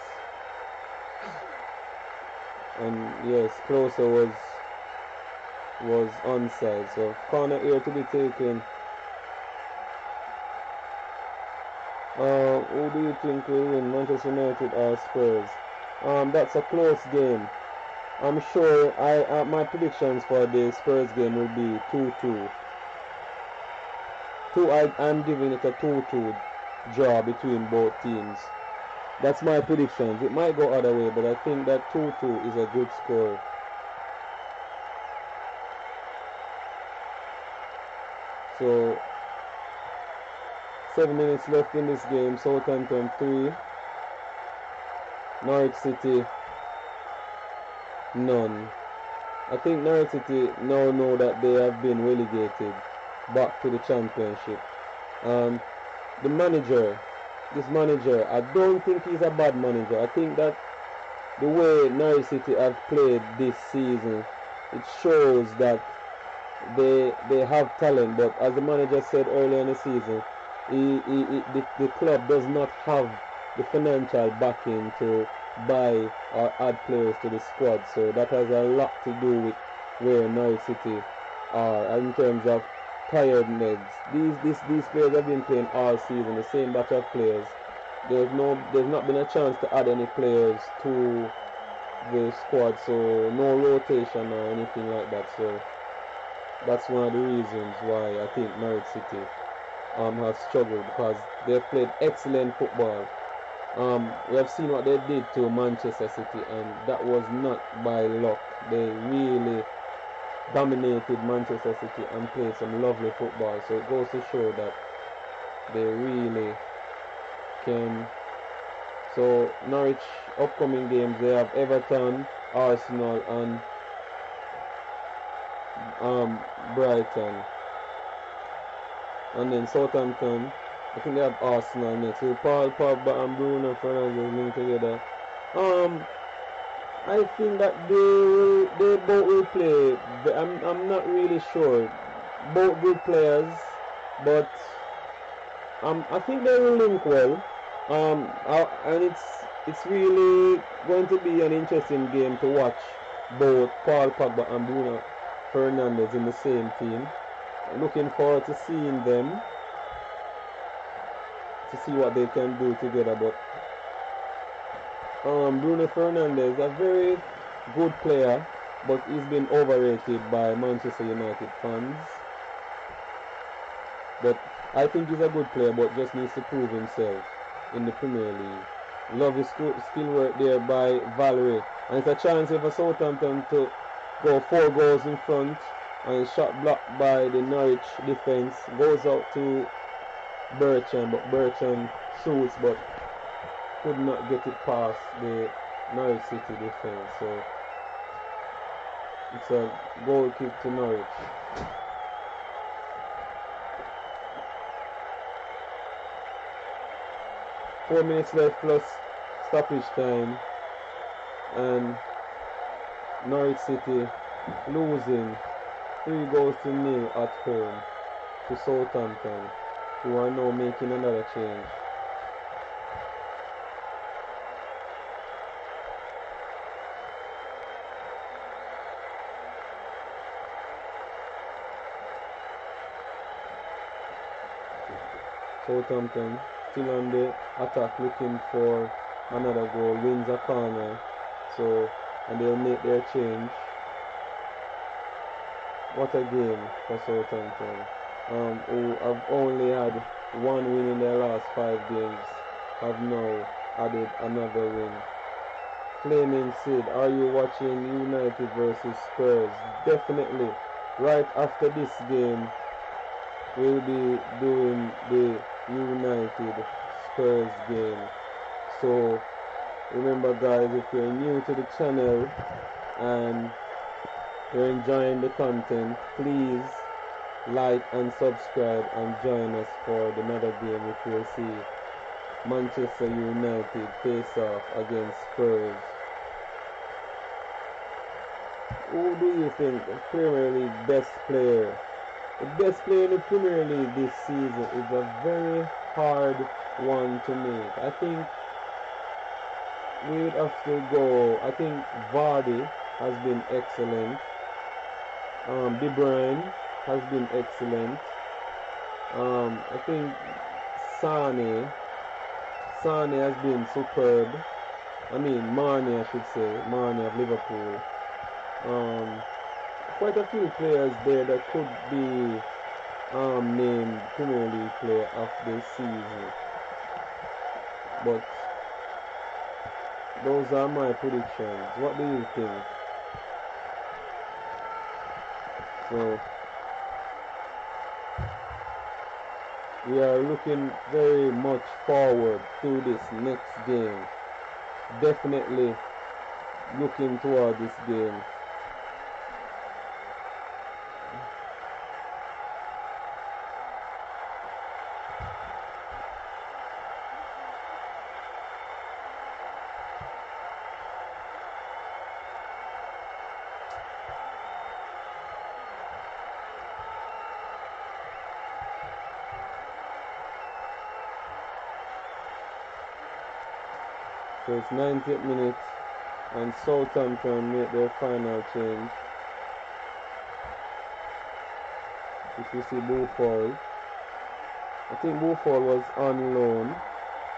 And yes, closer was onside, so corner here to be taken. Who do you think will win, Manchester United or Spurs? That's a close game. I'm sure my predictions for the Spurs game will be 2-2. I'm giving it a 2-2 draw between both teams. That's my predictions. It might go other way, but I think that 2-2 is a good score. So 7 minutes left in this game. Southampton 3, Norwich City none. I think Norwich City now know that they have been relegated back to the championship. The manager, this manager, I don't think he's a bad manager. I think that the way Norwich City have played this season, it shows that they have talent. But as the manager said earlier in the season, the club does not have the financial backing to buy or add players to the squad. So that has a lot to do with where Norwich City are in terms of tiredness. These players have been playing all season, the same batch of players. There's not been a chance to add any players to the squad, so no rotation or anything like that. So that's one of the reasons why I think Norwich City have struggled, because they've played excellent football. We have seen what they did to Manchester City, and that was not by luck. They really dominated Manchester City and played some lovely football. So it goes to show that they really can. So Norwich upcoming games, they have Everton, Arsenal, and Brighton. And then Southampton, I think they have Arsenal next. So Paul Pogba and Bruno Fernandes linked together. I think that they both will play. I'm not really sure. Both good players, but I think they will link well. And it's really going to be an interesting game to watch both Paul Pogba and Bruno Fernandes in the same team. Looking forward to seeing them, to see what they can do together. But Bruno Fernandes, a very good player, but he's been overrated by Manchester United fans. But I think he's a good player, but just needs to prove himself in the Premier League. Love his skill work there by Valerie. And it's a chance here for Southampton to go 4 goals in front. And shot blocked by the Norwich defense. Goes out to Bertrand, but Bertrand shoots, but could not get it past the Norwich City defense. So it's a goal kick to Norwich. Four minutes left plus stoppage time, and Norwich City losing 3-0 at home to Southampton, who are now making another change. Southampton still on the attack, looking for another goal, wins a corner, so, and they'll make their change. What a game for Southampton, who have only had 1 win in their last 5 games, have now added another win. Flaming Sid, are you watching United versus Spurs? Definitely. Right after this game, we'll be doing the United Spurs game. So remember guys, if you're new to the channel and you're enjoying the content, please like and subscribe and join us for another game which we'll see Manchester United face off against Spurs. Who do you think the Premier League best player? The best player in the Premier League this season is a very hard one to make. I think we would have to go. I think Vardy has been excellent. De Bruyne has been excellent. I think Sane has been superb. I mean Marnie, I should say, Marnie of Liverpool. Quite a few players there that could be named Premier League player of this season. But those are my predictions. What do you think? So we are looking very much forward to this next game. Definitely looking toward this game. So it's 90th minute and Southampton make their final change. If you see Buffon, I think Buffon was on loan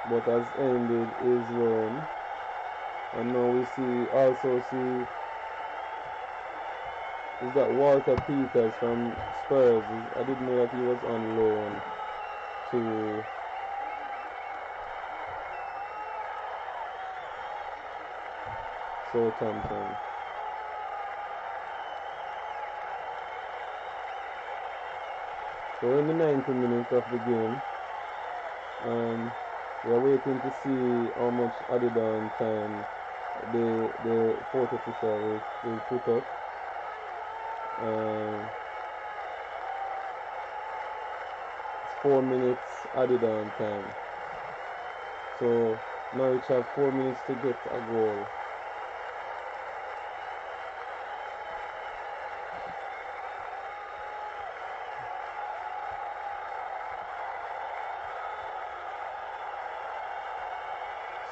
but has ended his loan. And now we also see is that Walter Peters from Spurs. I didn't know that he was on loan to Southampton. So we're in the 90 minutes of the game, and we're waiting to see how much added on time the fourth official will put up. It's 4 minutes added on time. So Norwich have 4 minutes to get a goal.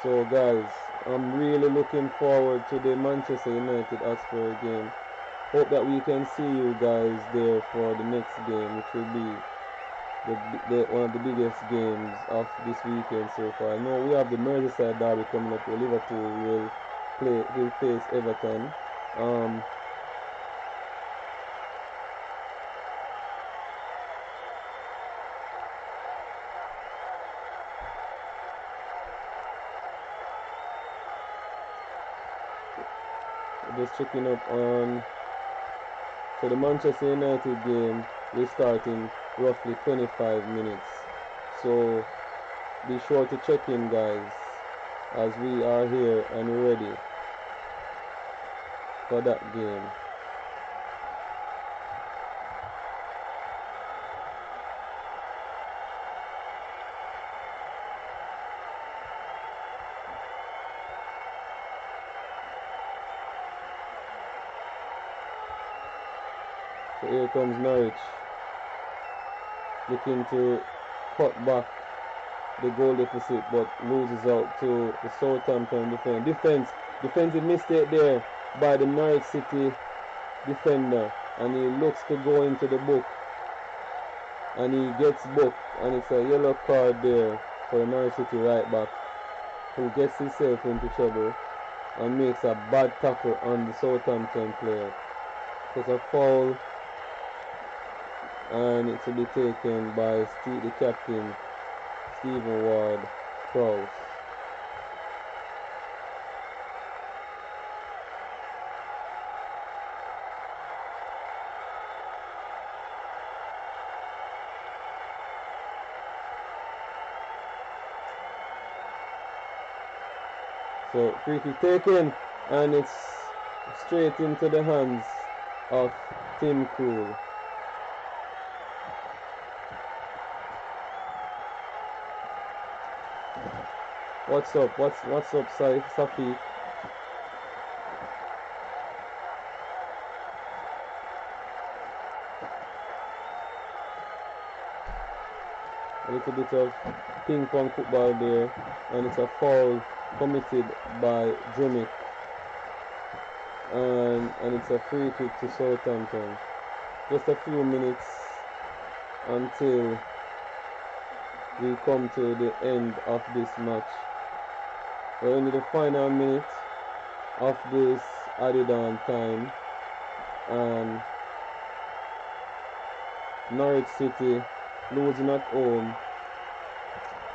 So guys, I'm really looking forward to the Manchester United Hotspur game. Hope that we can see you guys there for the next game, which will be one of the biggest games of this weekend so far. I know we have the Merseyside derby coming up where Liverpool will face Everton. Just checking up on, so the Manchester United game will start in roughly 25 minutes. So be sure to check in, guys, as we are here and ready for that game. So here comes Norwich, looking to cut back the goal deficit, but loses out to the Southampton defensive mistake there by the Norwich City defender, and he looks to go into the book, and he gets booked, and it's a yellow card there for the Norwich City right back, who gets himself into trouble and makes a bad tackle on the Southampton player. It's a foul, and it will be taken by the captain, Stephen Ward-Prowse. So free kick taken, and it's straight into the hands of Tim Krul. What's up? What's up, Safi? A little bit of ping pong football there, and it's a foul committed by Jumic, and it's a free kick to Southampton. Just a few minutes until we come to the end of this match. We're in the final minute of this added on time, and Norwich City losing at home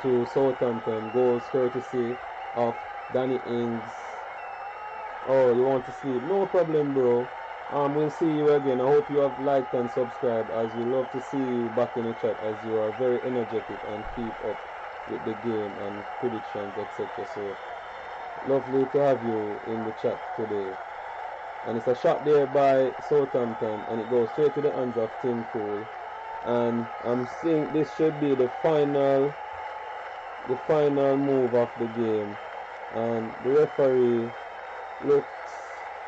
to Southampton. Goals courtesy of Danny Ings. Oh, you want to sleep? No problem, bro. We'll see you again. I hope you have liked and subscribed, as we love to see you back in the chat, as you are very energetic and keep up with the game and predictions, etc. So lovely to have you in the chat today. And it's a shot there by Southampton, and it goes straight to the hands of Tim Pool. And I'm seeing this should be the final move of the game, and the referee looks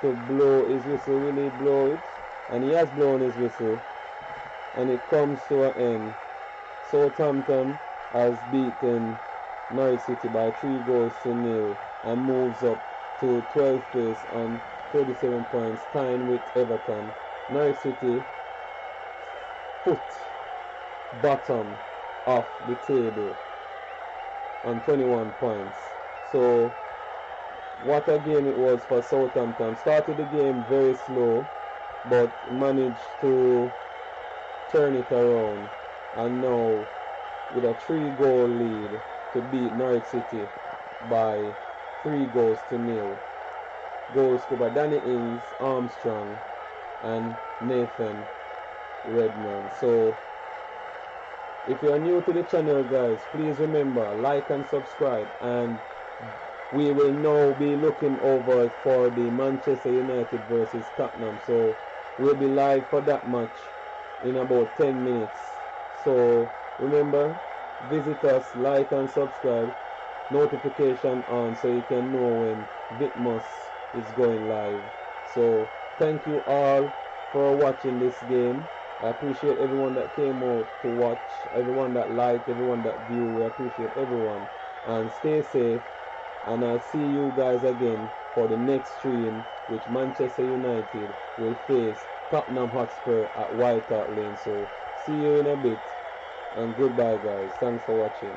to blow his whistle. Will he blow it? And he has blown his whistle, and it comes to an end. Southampton has beaten Norwich City by 3-0 and moves up to 12th place on 37 points, tying with Everton. Norwich City put bottom of the table on 21 points. So what a game it was for Southampton. Started the game very slow, but managed to turn it around, and now with a 3-goal lead to beat Norwich City by 3-0. Goals scored by Danny Ings, Armstrong and Nathan Redmond. So if you are new to the channel, guys, please remember, like and subscribe, and we will now be looking over for the Manchester United versus Tottenham. So we'll be live for that match in about 10 minutes. So remember, visit us, like and subscribe, notification on, so you can know when Vitmus is going live. So thank you all for watching this game. I appreciate everyone that came out to watch, everyone that liked, everyone that viewed. We appreciate everyone, and stay safe, and I'll see you guys again for the next stream, which Manchester United will face Tottenham Hotspur at White Hart Lane. So see you in a bit, and goodbye, guys. Thanks for watching.